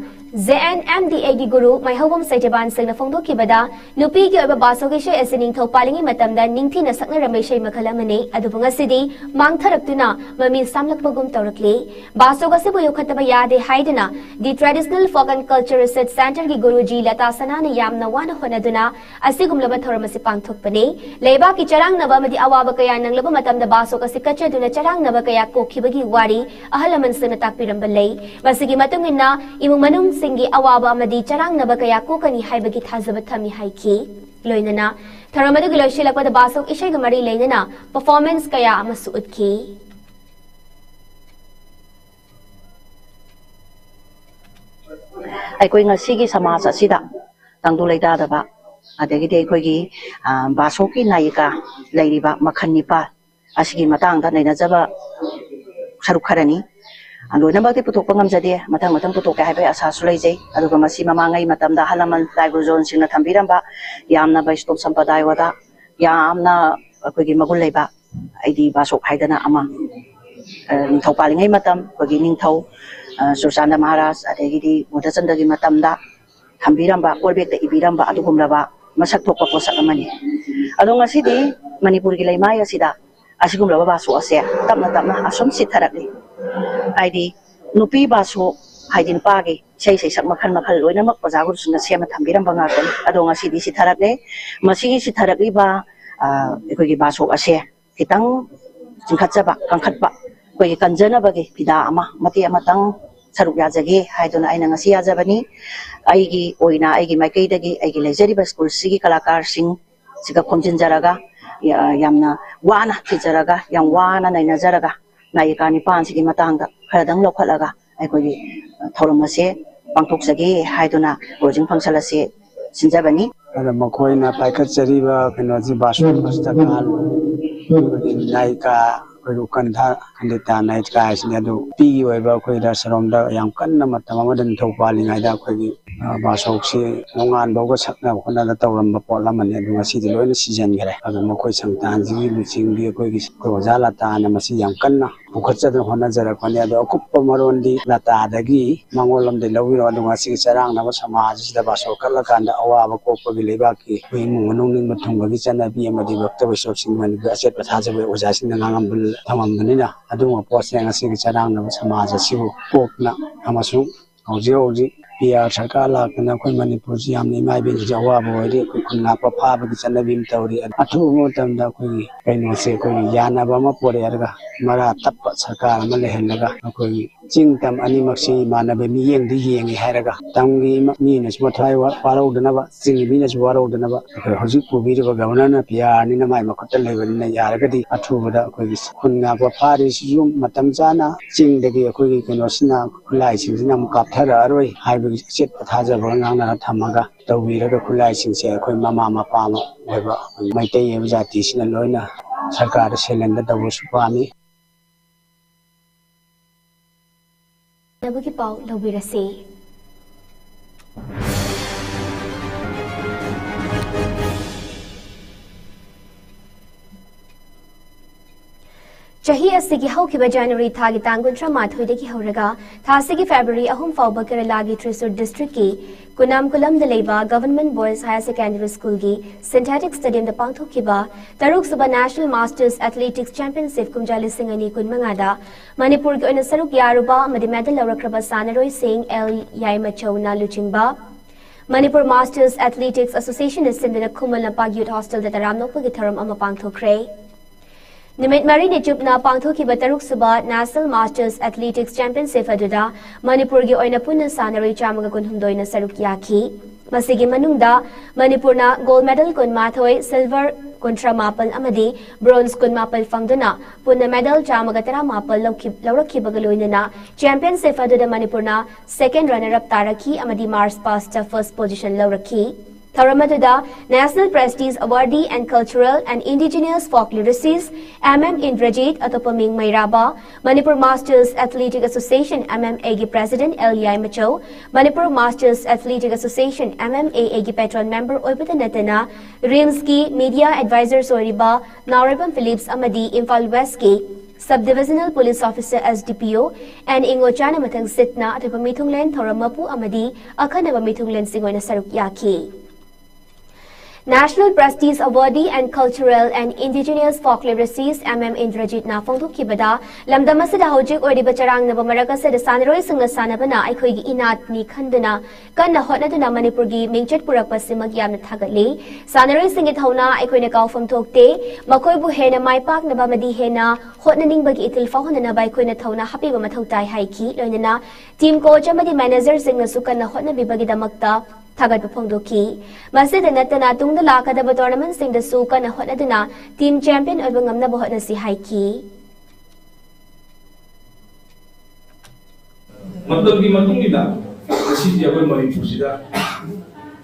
ZNMDA gi guru mai hawam Saijaban singna phongdok bada nupi gi oba baso gi she asining thopalingi matamda ningthi na sakna ramai shei makhalamani adubunga sidi mangtharaktuna mami samlakbagum tawrakli baso ga se boyo khataba yade haidina the traditional folk and culture research center gi guruji Lata Sanana yamna wana honaduna asigumlaba thoramasi pangthokpani leiba ki charang naba madi awaba kaya nanglaba matamda baso ga sikachaduna charang naba kaya kokhibagi wari ahalaman sina takpirambalai masigi matungina imung manung singi awaba amadi charang naba kaya kokani haibagi thazaba thami haiki loinana tharamadu giloshilakpada basok ishai gamari leinana performance kaya amasu utki ꯑꯩꯈꯣꯏ ꯉꯁꯤꯒꯤ ꯁꯃꯥꯖ ꯑꯁꯤꯗ ꯇꯪꯗꯨ ꯂꯩꯇꯥꯗꯕ ꯑꯗꯒꯤꯗꯤ ꯑꯩꯈꯣꯏꯒꯤ ꯕꯥꯁꯣꯛꯀꯤ ꯅꯥꯌꯤꯀꯥ ꯂꯩꯔꯤꯕ ꯃꯈꯜ ꯅꯤꯄꯥꯜ ꯑꯁꯤꯒꯤ ꯃꯇꯥꯡꯗ ꯅꯩꯅꯖꯕ ꯁꯔꯨꯛ ꯈꯔꯅꯤ ꯂꯣꯏꯅꯃꯛꯇꯤ ꯄꯨꯊꯣꯛꯄ ꯉꯝꯖꯗꯦ ꯃꯊꯪ ꯊꯣꯛꯀꯦ ꯍꯥꯏꯕꯒꯤ ꯑꯁꯥꯁꯨ ꯂꯩꯖꯩ ꯑꯗꯨꯒ ꯃꯁꯤ ꯃꯃꯥꯡꯉꯩ ꯃꯇꯝꯗ ꯑꯍꯜ ꯂꯃꯟ ꯂꯥꯏꯕ꯭ꯔꯣꯖꯣꯟꯁꯤꯡꯅ ꯊꯝꯕꯤꯔꯝꯕ ꯌꯥꯝꯅ ꯕꯩꯁ꯭ꯅꯣꯞ ꯁꯝꯄ꯭ꯔꯗꯥꯌꯣꯗ ꯌꯥꯝꯅ ꯑꯩꯈꯣꯏꯒꯤ ꯃꯒꯨꯟ ꯂꯩꯕ ꯑꯩꯗꯤ ꯕꯥꯁꯣꯛ ꯍꯥꯏꯗꯅ ꯑꯃ ꯅꯤꯡꯊꯧ ꯄꯥꯜꯂꯤꯉꯩ ꯃꯇꯝ ꯑꯩꯈꯣꯏꯒꯤ ꯅꯤꯡꯊꯧ ꯆꯨꯔꯆꯥꯟꯗ ꯃꯍꯥꯔꯥꯖ ꯑꯗꯒꯤꯗꯤ ꯃꯨꯗꯆꯟꯗꯒꯤ ꯃꯇꯝꯗ ꯊꯝꯕꯤꯔꯝꯕ ꯀꯣꯜꯕꯦꯛꯇ ꯏꯕꯤꯔꯝꯕ ꯑꯗꯨꯒꯨꯝꯂꯕ ꯃꯁꯛ ꯊꯣꯛꯄ ꯄꯣꯠꯁꯛ ꯑꯃꯅꯤ ꯑꯗꯣ ꯉꯁꯤꯗꯤ ꯃꯅꯤꯄꯨꯔꯒꯤ ꯂꯩꯃꯥꯏ ꯑꯁꯤꯗ ꯑꯁꯤꯒꯨꯝꯂꯕ ꯕꯥꯁꯣꯛ ꯑꯁꯦ ꯇꯞꯅ ꯑꯁꯨꯝ ꯁꯤꯊꯔꯛꯂꯤ ꯍꯥꯏꯗꯤ ꯅꯨꯄꯤ ꯕꯥꯁꯣꯛ ꯍꯥꯏꯗꯤ ꯅꯨꯄꯥꯒꯤ ꯏꯁꯩ ꯁꯩꯁꯛ ꯃꯈꯜ ꯂꯣꯏꯅꯃꯛ ꯑꯣꯖꯥ ꯒꯨꯔꯨꯁꯤꯡꯅ ꯁꯦꯝꯃ ꯊꯝꯕꯤꯔꯝꯕ ꯉꯥꯛꯇꯅꯤ ꯑꯗꯣ ꯉꯁꯤꯗꯤ ꯁꯤꯊꯔꯛꯂꯦ ꯃꯁꯤꯒꯤ ꯁꯤꯊꯔꯛꯂꯤꯕ ꯑꯩꯈꯣꯏꯒꯤ ꯕꯥꯁꯣꯛ ꯑꯁꯦ ꯈꯤꯇꯪ ꯆꯤꯡꯈꯠꯆꯕ ꯀꯟꯈꯠꯄ ꯑꯩꯈꯣꯏꯒꯤ ꯀꯟꯖꯅꯕꯒꯤ ꯐꯤꯗꯥ ꯑꯃ ꯃꯇꯦꯛ ꯑꯃꯇꯪ ꯁꯔꯨꯛ ꯌꯥꯖꯒꯦ ꯍꯥꯏꯗꯨꯅ ꯑꯩꯅ ꯉꯁꯤ ꯌꯥꯖꯕꯅꯤ ꯑꯩꯒꯤ ꯑꯣꯏꯅ ꯑꯩꯒꯤ ꯃꯥꯏꯀꯩꯗꯒꯤ ꯑꯩꯒꯤ ꯂꯩꯖꯔꯤꯕ ꯁ꯭ꯀꯨꯜꯁꯤꯒꯤ ꯀꯂꯥꯀꯥꯔꯁꯤꯡ ꯁꯤꯒ ꯈꯣꯝꯖꯤꯟꯖꯔꯒ ꯌꯥꯝꯅ ꯋꯥꯅ ꯊꯤꯖꯔꯒ ꯌꯥꯝ ꯋꯥꯅ ꯅꯩꯅꯖꯔꯒ ꯅꯥꯌꯤꯀꯥ ꯅꯤꯄꯥꯜꯁꯤꯒꯤ ꯃꯇꯥꯡꯗ ꯈꯔꯗꯪ ꯂꯧꯈꯠꯂꯒ ꯑꯩꯈꯣꯏꯒꯤ ꯊꯧꯔꯝ ꯑꯁꯦ ꯄꯥꯡꯊꯣꯛꯆꯒꯦ ꯍꯥꯏꯗꯨꯅ ꯀ꯭ꯂꯣꯖꯤꯡ ꯐꯪꯁꯟ ꯑꯁꯦ ꯁꯤꯟꯖꯕꯅꯤ ꯑꯗ ꯃꯈꯣꯏꯅ ꯄꯥꯏꯈꯠꯆꯔꯤꯕ ꯀꯩꯅꯣꯁꯤ ꯕꯥꯁꯣꯛ ꯍꯣꯁꯇꯀꯥꯜ ꯅꯥꯌꯤꯀꯥ ꯑꯩꯈꯣꯏꯒꯤ ꯎꯀꯟꯊꯥ ꯈꯟꯗꯤꯇꯥ ꯅꯥꯌꯤꯀꯥ ꯍꯥꯏꯁꯤꯅꯤ ꯑꯗꯨ ꯅꯨꯄꯤꯒꯤ ꯑꯣꯏꯕ ꯑꯩꯈꯣꯏ ꯔꯥꯁꯔꯣꯝꯗ ꯌꯥꯝ ꯀꯟꯅ ꯃꯇꯝ ꯑꯃꯗ ꯅꯤꯡꯊꯧ ꯄꯥꯜꯂꯤꯉꯩꯗ ꯑꯩꯈꯣꯏꯒꯤ ꯕꯥꯁꯣꯛꯁꯤ ꯅꯣꯡꯉꯥꯟꯕꯧꯒ ꯁꯛꯅꯕ ꯍꯣꯠꯅꯕ ꯇꯧꯔꯝꯕ ꯄꯣꯠ ꯑꯃꯅꯤ ꯑꯗꯨ ꯉꯁꯤꯗꯤ ꯂꯣꯏꯅ ꯁꯤꯖꯤꯟꯈ꯭ꯔꯦ ꯑꯗꯨ ꯃꯈꯣꯏ ꯁꯪꯁꯊꯥꯟꯁꯤꯒꯤ ꯂꯨꯆꯤꯡꯕꯤ ꯑꯩꯈꯣꯏ ꯑꯣꯖꯥ ꯂꯇꯥꯅ ꯃꯁꯤ ꯌꯥꯝ ꯀꯟꯅ ꯄꯨꯈꯠꯆꯗꯨꯅ ꯍꯣꯠꯅꯖꯔꯛꯄꯅꯤ ꯑꯗꯣ ꯑꯀꯨꯞꯄ ꯃꯔꯣꯟꯗꯤ ꯂꯇꯥꯗꯒꯤ ꯃꯉꯣꯟꯂꯣꯝꯗꯒꯤ ꯂꯧꯕꯤꯔꯣ ꯑꯗꯨ ꯉꯁꯤꯒꯤ ꯆꯔꯥꯡꯅꯕ ꯁꯃꯥꯖꯁꯤꯗ ꯕꯥꯁꯣꯛ ꯀꯠꯂꯀꯥꯟꯗ ꯑꯋꯥꯕ ꯀꯣꯛꯄꯒꯤ ꯂꯩꯕꯥꯛꯀꯤ ꯑꯩꯈꯣꯏ ꯏꯃꯨꯡ ꯃꯅꯨꯡ ꯅꯤꯡꯕ ꯊꯨꯡꯕꯒꯤ ꯆꯠꯅꯕꯤ ꯑꯃꯗꯤ ꯚꯛꯇ ꯕꯩꯁ꯭ꯅꯣꯞꯁꯤꯡ ꯃꯅꯤꯄꯨꯔ ꯑꯆꯦꯠꯄ ꯊꯥꯖꯕ ꯑꯣꯖꯥꯁꯤꯡꯅ ꯊꯝꯃꯝꯕꯅꯤꯅ ꯑꯗꯨꯒꯨꯝꯕ ꯄꯣꯠꯁꯦ ꯉꯁꯤꯒꯤ ꯆꯔꯥꯡꯅꯕ ꯁꯃꯥꯖ ꯑꯁꯤꯕꯨ ꯀꯣꯛꯅ ꯑꯃꯁꯨꯡ ꯍꯧꯖꯤꯛ ꯄꯤꯌꯥꯔ ꯁꯔꯀꯥꯔ ꯂꯥꯛꯇꯅ ꯑꯩꯈꯣꯏ ꯃꯅꯤꯄꯨꯔꯁꯤ ꯌꯥꯝꯅ ꯏꯃꯥ ꯏꯕꯦꯟꯁꯤꯡꯁꯦ ꯑꯋꯥꯕ ꯑꯣꯏꯔꯤ ꯑꯩꯈꯣꯏ ꯈꯨꯟ ꯉꯥꯛꯄ ꯐꯥꯕꯒꯤ ꯆꯠꯅꯕꯤ ꯑꯃ ꯇꯧꯔꯤ ꯑꯊꯨꯕ ꯃꯇꯝꯗ ꯑꯩꯈꯣꯏꯒꯤ ꯀꯩꯅꯣꯁꯦ ꯑꯩꯈꯣꯏꯒꯤ ꯌꯥꯅꯕ ꯑꯃ ꯄꯣꯔꯛꯑꯒ ꯃꯔꯥ ꯇꯞꯄ ꯁꯔꯀꯥꯔ ꯑꯃ ꯂꯩꯍꯜꯂꯒ ꯑꯩꯈꯣꯏꯒꯤ ꯆꯤꯡ ꯇꯝ ꯑꯅꯤꯃꯛꯁꯤ ꯏꯃꯥꯟꯅꯕ ꯃꯤꯠꯌꯦꯡꯗ ꯌꯦꯡꯉꯤ ꯍꯥꯏꯔꯒ ꯇꯝꯒꯤ ꯃꯤꯅꯁꯨ ꯃꯊ꯭ꯋꯥꯏ ꯋꯥꯔꯧꯗꯅꯕ ꯆꯤꯡꯒꯤ ꯃꯤꯅꯁꯨ ꯋꯥꯔꯧꯗꯅꯕ ꯑꯩꯈꯣꯏ ꯍꯧꯖꯤꯛ ꯄꯨꯕꯤꯔꯤꯕ ꯒꯚꯔꯅꯔꯅ ꯄꯤꯌꯥꯔꯅꯤꯅ ꯃꯥꯏ ꯃꯈꯨꯠꯇ ꯂꯩꯕꯅꯤꯅ ꯌꯥꯔꯒꯗꯤ ꯑꯊꯨꯕꯗ ꯑꯩꯈꯣꯏꯒꯤ ꯈꯨꯟ ꯉꯥꯛꯄ ꯐꯥꯔꯤꯁꯤꯁꯨ ꯃꯇꯝ ꯆꯥꯅ ꯆꯤꯡꯗꯒꯤ ꯑꯩꯈꯣꯏꯒꯤ ꯀꯩꯅꯣꯁꯤꯅ ꯈꯨꯠꯂꯥꯏꯁꯤꯡꯁꯤꯅ ꯑꯃꯨꯛ ꯀꯥꯞꯊꯔꯛꯑꯔꯣꯏ ꯍꯥꯏꯕꯒꯤ ꯑꯆꯦꯠꯄ ꯊꯥꯖꯕ ꯉꯥꯡꯅꯔ ꯊꯝꯃꯒ ꯇꯧꯕꯤꯔꯒ ꯈꯨꯠꯂꯥꯏꯁꯤꯡꯁꯦ ꯑꯩꯈꯣꯏ ꯃꯃꯥ ꯃꯄꯥ ꯑꯃ ꯑꯣꯏꯕ ꯃꯩꯇꯩ ꯑꯣꯏꯕ ꯖꯥꯇꯤꯁꯤꯅ ꯂꯣꯏꯅ ꯁꯔꯀꯥꯔꯗ ꯁꯦꯂꯦꯟꯗ ꯇꯧꯕꯁꯨ ꯄꯥꯝꯃꯤ ꯅꯕꯒꯤ ꯄꯥꯎ ꯂꯧꯕꯤꯔꯁꯤ Chahi asigi haukiba January thagi tang 38 hawraga thasigi February 3 fawba Keralagi Thrissur district ki Kunamkulam da leiba Government Boys Higher Secondary School gi Synthetic Stadium da pangthokiba Taruk suba National Masters Athletics Championship kumjali singani kunmangada Manipur gi oina saruk yaruba amadi medal lawrakraba sanaroi sing L Yaimachawna luchingba Manipur Masters Athletics Association is sindana Kumal Napag Youth Hostel da taramnokpa gi tharam ama pangthokre Nimit Mari ni chupna pangthoki bataruk suba National Masters Athletics Championship aduda Manipur gi oina punna sanaroi chamaga kunhumdoina saruk yaki Masigi manungda Manipurna gold medal kun mathoi, silver kuntra mapal amadi, bronze kun mapal fangduna, punna medal chamagatara mapal laurakhi bagaloinana, championship aduda Manipurna second runner-up taraki amadi Mars pasta first position laurakhi. Tharamaduda National Prestige Awardee and Cultural and Indigenous Folk Lyricist Indrajit Atopaming Mairaba, Manipur Masters Athletic Association MMAG President L.I. Macho, Manipur Masters Athletic Association MMAAG Patron Member Oibata Natana, Rimski Media Advisor Soriba, Nauribam Phillips Amadi Imphal Westki, Subdivisional Police Officer SDPO, and Ingochana Matang Sitna at Pamitunglen Thoramapu Amadi, Akanaba Mitunglen Singoina Saruk Yaki. National Prestige Awardee and Cultural and Indigenous Folk Lyricist Indrajit na Fongdukibada, Lamdamasada Hojik or Dibacharang Nabamaraga said the Sanroy Sanga Sanabana, Ikogi Inat ni Kandana, Kana Hotnaduna Manipurgi, Mingchet Purapasimagyam Tagali, Sanroy Singit Hona, Ikoinakau from Tokte, Makoy Buhena, My Park Nabamadi Hena, Hotnaning Bagi Itil Fahona by Koinatona, Happy Matotai Haiki, Loinana, Team Coach Amadi Manager Singasukana Hotna Bibagida Makta. Tagat Pongdoki. Masjid Natana Tung the Laka the tournament sing the Suka na Hotadina, team champion of Bangam Nabohana si Haiki. Matagi Matungida, the city of Manipusida,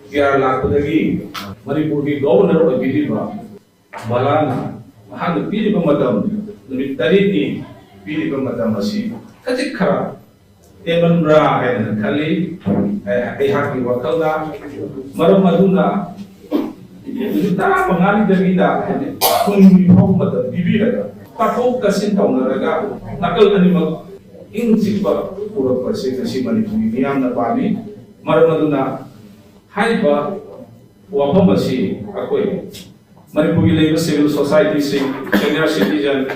Kerala Kodagi, Manipuri governor of Giriba, Balana, Mahana Piriba Madam, the Tariti, Piriba Madamasi, Katikara. Evan Ra and Kali, Haki Wakala, Maramaduna, Tara Pangani Davida, and Kumi Homata, Divida, Papo Casinta Naraga, Nakal Animal, Insipa, Pura Pasika Simani, Niam Nabani, Maramaduna, Haiba, Wapamasi, Akwe, Manipuri Civil Society, Senior Citizen,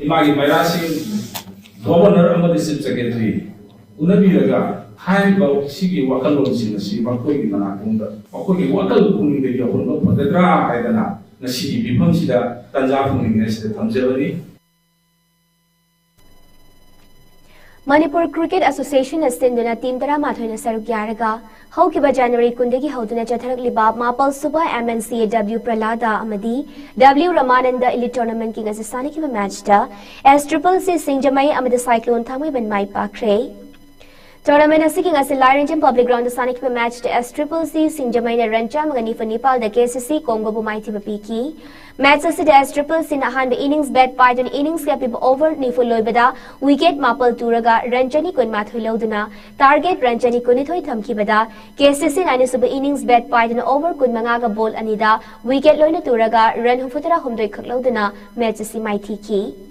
Imagi Mairasi, Governor Amadi Secretary. Unabiraga, high about Sigi Wakalo Sinasi, Makoi Manakunda, Makoi Wakal Kuning the Yahono, but the Dra Haidana, Nasi, Biponsida, Tanzafun against the Tanzavani. Manipur Cricket Association has sent a team Mathuna Saruk Yaraga, Hokiba January Kundegi Hoduna Chatharak Liba, Mapal Suba MNCAW Pralada Amadi, W Ramananda Elite Tournament King as a Sanikiba Matchta, as Triple C Singjamai Amid the Cyclone Tami Ben Mai Pakre. Tournament seeking as a Lyranjam public ground the Sanikiba match to S Triple C Singjamai Rancham Gani for Nepal the KCC Congo Bumaiti Bapiki. Match as S Triple C Nahan the innings bet by the innings kept over Nifu Loibada, wicket Mapal Turaga, Ranjani Kun Mathuloduna, target Ranjani Kunitoi Tamkibada, KCC Nanisuba innings bet by the over Kun Mangaga Bol Anida, wicket Loina Turaga, Ren Hufutara Humdoi Kakloduna, match as Maitiki.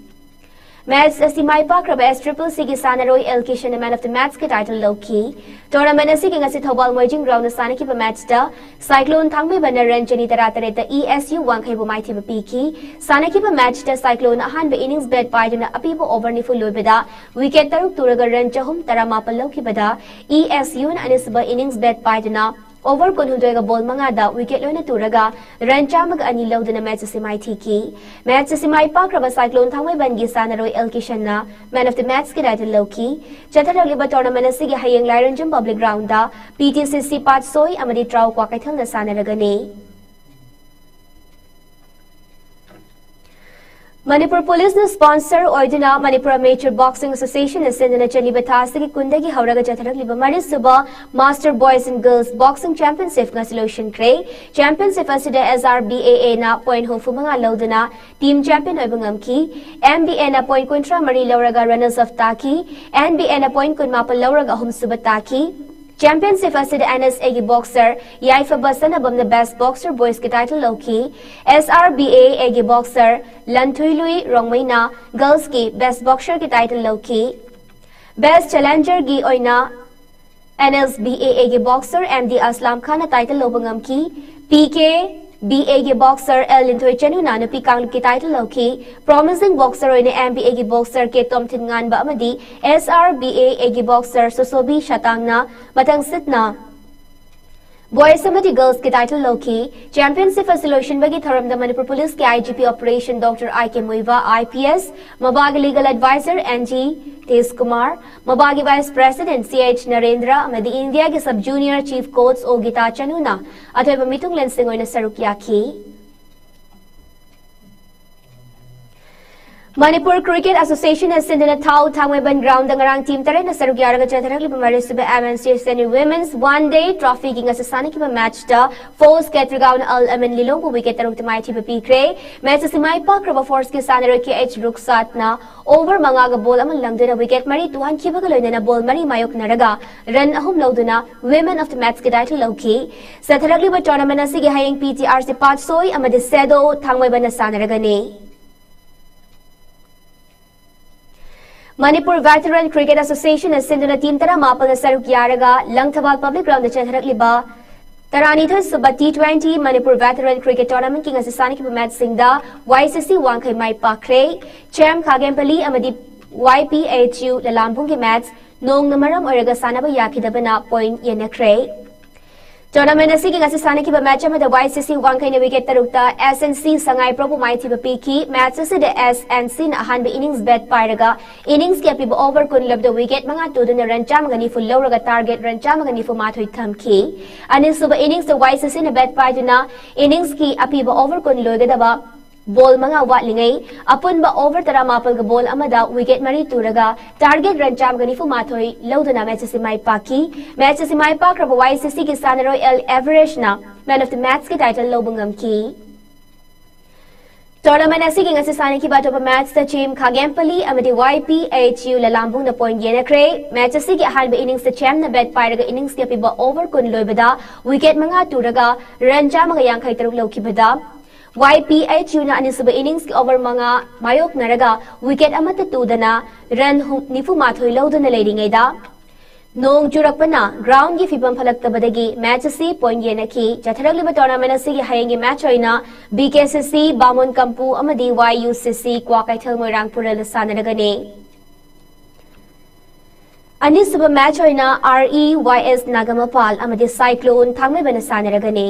Match as the Mai Park S Triple C Sanaroy El Kishan, man of the match title low key. Tournament seeking as it Hobal merging ground the Sanikipa match the Cyclone Tangme Banner Ranjani Taratareta ESU 1 Kabo Mighty Piki, Sanikipa match the Cyclone Ahan innings bet by the Apibo over Nifu Lubeda, wicket Taruk Turaga Ranjahum Taramapa Lokibada, ESU and Anisba innings bet by the over Kunhudoga Bol Mangada, wicket Luna Turaga, Ranchamag Anilo de Match Simai Tiki, Match Simai Park of a Cyclone Tangwe Bangi Sanaro El Kishana, man of the match Kidatil Loki, Chataraliba Tournament Sigi Hayang Lyranjam Public Ground, PTCC Pat Soy Amadi Trau Kwakatil the Sanaragane. Manipur Police ne sponsor Oidina Manipur Amateur Boxing Association is sending a Chalibatasi Kundagi Hauraga Chatarak Libamari Suba Master Boys and Girls Boxing Championship Solution Cray Championship Asida SRBAA na point home Fumanga Lodana Team Champion Obangamki MBA na point Kuntra Mari Lauraga Runners of Taki NBA na point Kun Mapa Lauraga Hum Subataki Championship as the NSA boxer, Yaifa Basan above the best boxer boys ki title Loki, SRBA Egi boxer, Lantuilui Rongwaina, girls ki best boxer ki title Loki, best challenger gi oina, NSBA Egi boxer MD Aslam Khan title Lobangam ki, PK BA boxer El Lintoy Chanuna no Pikang ki title Loki, promising boxer oina MBA boxer ke Tom Tingan ba amadi, SRBA Egi boxer Sosobi Shatangna, Matang Sitna. Boys amadi girls ki title loki championship facilitation bagi tharam da Manipur Police ki IGP Operation Dr. I.K. Muiva IPS Mabagi Legal Advisor NG Tees Kumar Mabagi Vice President CH Narendra amadi India ki Sub Junior Chief Coach Ogita Chanuna atoy mitung lensing oina saruk yaki Manipur Cricket Association has sent in a Tau Tangweban ground the Ngarang team Tare na saruk yaraga chatharak liba marisuba MNC Senior Women's One Day Trophy king asasani kiba match da Force Ketragaon Al Amin Lilong bu wicket taruk tamai tiba pikre match simai pak raba force ki sanero ki H Ruksat na over mangaga ball aman langduna wicket mari tuhan kiba kaloy na ball mari mayok naraga run ahum loduna women of the match ki title loki satharak liba tournament asigi hayeng PTRC Patsoy amadi Sedo Tangweban na sanaraga ni Manipur Veteran Cricket Association has sent in a team tara mapal na saruk yaraga Langthabal Public Ground na chatharak liba Taranithas Suba T20 Manipur Veteran Cricket Tournament king asasani ki match singda YCC Wangkai Mai Pakre Chem Khagempali amadi YPHU Lalampung ki match nong namaram oraga sanaba yakidabana point yenakre Tournament asigi asasani ki match amada YCC Wangkai na wicket tarukta SNC Sangai Pro mai thiba piki match ase de SNC na ahanba innings bet pairaga innings ki apiba over kun lab the wicket mga tudu na run chamagani full lawraga target run chamagani fu mathoi thamki ani suba innings the YCC na bet paiduna innings ki apiba over kun loigadaba ball mga watlingai apun ba over tara mapal ga ball amada wicket mari turaga target run chamagani fu mathoi lawduna match si mai pak raba YCC ki sanaro L average na man of the match ki title lobungam ki Tournament asigi asasani ki bato pa match ta team Khagempali amadi YPHU lalambung na point yenakre match asigi ahanba innings ta chem na bet pairaga innings ki apiba over kun loibada wicket mga turaga run chamaga yangkai taruk lawkibada YPHU na anisuba innings ki over mga mayok naraga wicket amata tudana run nifu mathoi lawduna leiringaida Nong churakpana ground gi fibam phalaktabadagi match si point yenaki chatharak liba tournament asigi hayengi match oina BKCC Bamon Kampu amadi YUCC Kwakaithal Moirang Pural sanaragani Anisuba match oina REYS Nagamapal amadi Cyclone Thangmebana sanaragani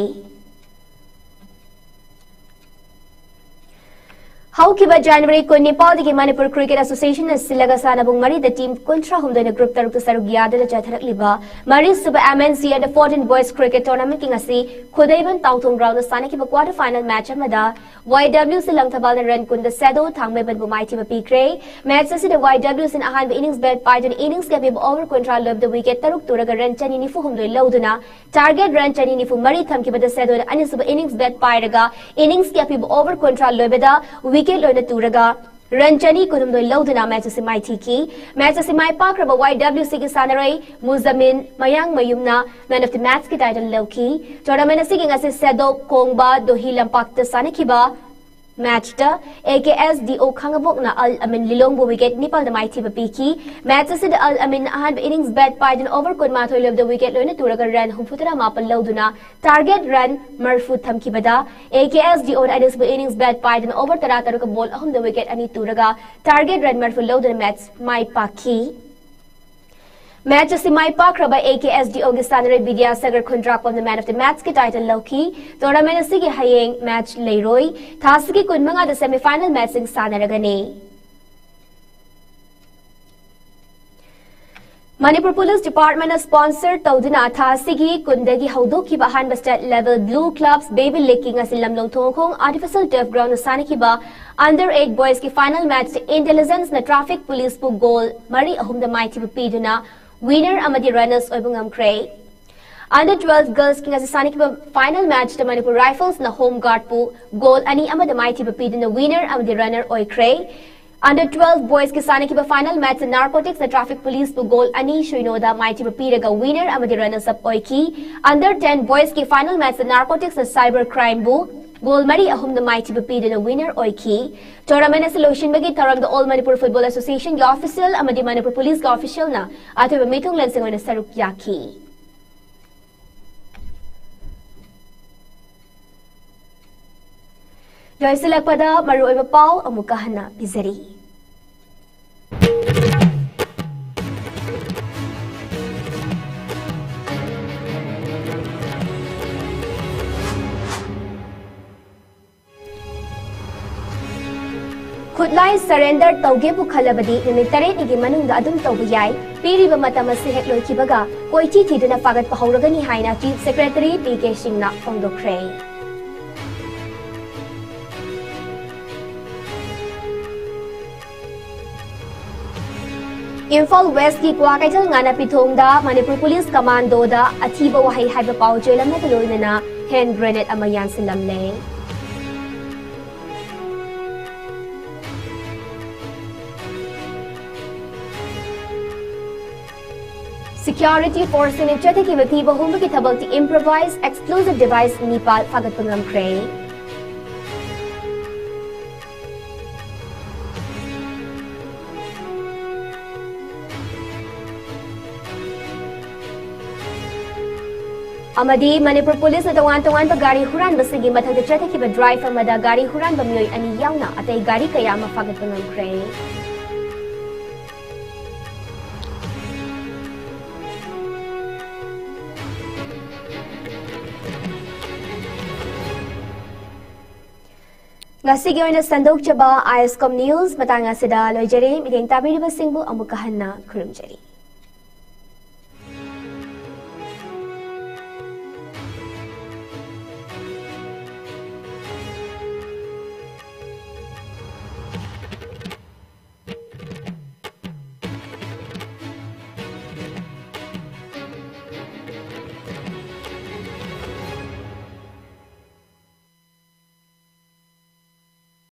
Haukiba January Kunipal digi Manipur Cricket Association na silaga sanabung mari the team kontra humdana group taruk sarug yada da chatharak liba mari suba MNC and the 14 boys cricket tournament king asi khudaiban tauthong round na sana kiba quarter final match amada YW Langthabal na run kun the Sedo Thangmeban bu mai tiba pikre match asi the YW sin ahan ba innings bet paidun innings ke bib over contra lob the wicket taruk turaga run chani ni fu humdoi loduna target run chani ni fu mari tham kiba the Sedo ani suba innings bet paidaga innings ke bib over contra lobeda wicket loina turaga Ranchani kudumdoi loduna match simai tiki match simai pakraba YWC ki sanarai Muzamin Mayang Mayumna man of the match ki title loki tournament asigi ngase Sedo Kongba dohi lampakta sanakiba match da AKSDO khangabok na Al Amin Lilong bu wicket nipal da mai thiba piki match asid Al Amin ahan innings bet paidin over kun mathoi lob the wicket loina turaga run humfutara mapal loduna target run marfu thamkibada AKSDO na adis bu innings bet paidin over tara taruka ball ahum the wicket ani turaga target run marfu loduna match mai paki Match si mai pak raba AKSDO gi sanare Vidya Sagar Khundrak on the man of the match ki title loki tournament asigi hayeng match leiroi thasigi kunmanga the semi final match sing sanaragani Manipur Police Department has sponsored Taudina Thasigi Kundagi Haudoki Bahan State Level Blue Clubs Baby Licking as Lamlong Tongkong Artificial Turf Ground Sanikiba Under 8 Boys ki final match Intelligence na Traffic Police pu goal Mari ahum the mighty piduna winner amadi runners oibungam kray Under 12 Girls King as final match the Manipur Rifles na home guard pu goal ani amada mighty piduna winner amadi runner oi kray Under 12 Boys Kisani Kiba final match the Narcotics the Traffic Police pu goal ani Shuinoda mighty piraga winner amadi runners up oiki Under 10 Boys ki final match the Narcotics the Cyber Crime bu goal mari ahum the mighty piduna winner oiki tournament solution bagi taram the All Manipur Football Association ki official amadi Manipur Police ki official na atu meeting lensing on saruk yaki Joy silak pada maru iba pau amukahana bizari Khutlai surrender tauge bu khalabadi numit 8 igi manungda adum taubu yai piriba matam ase hek loikibaga koichi thiduna fagat pahauragani haina Chief Secretary PK Singna phongdokre. Imphal West ki Kwakaital ngana pithongda Manipur Police Commando da athiba wahai haiba paujel amna loinana hand grenade amayan silamle. Security force in Chate ki vatiba humba ki thabal ti improvised explosive device Nepal fagat pangam kray. Amadi Manipur Police na tawan pa gari huran basigi mathagda Chate ki ba drive amada gari huran ba myoy ani yauna atay gari kaya mafagat pangam kray. Ngasigi oina sandok chaba ISCOM News matanga sida loijari mideng tabiri basingbu amukahan na kurumjari.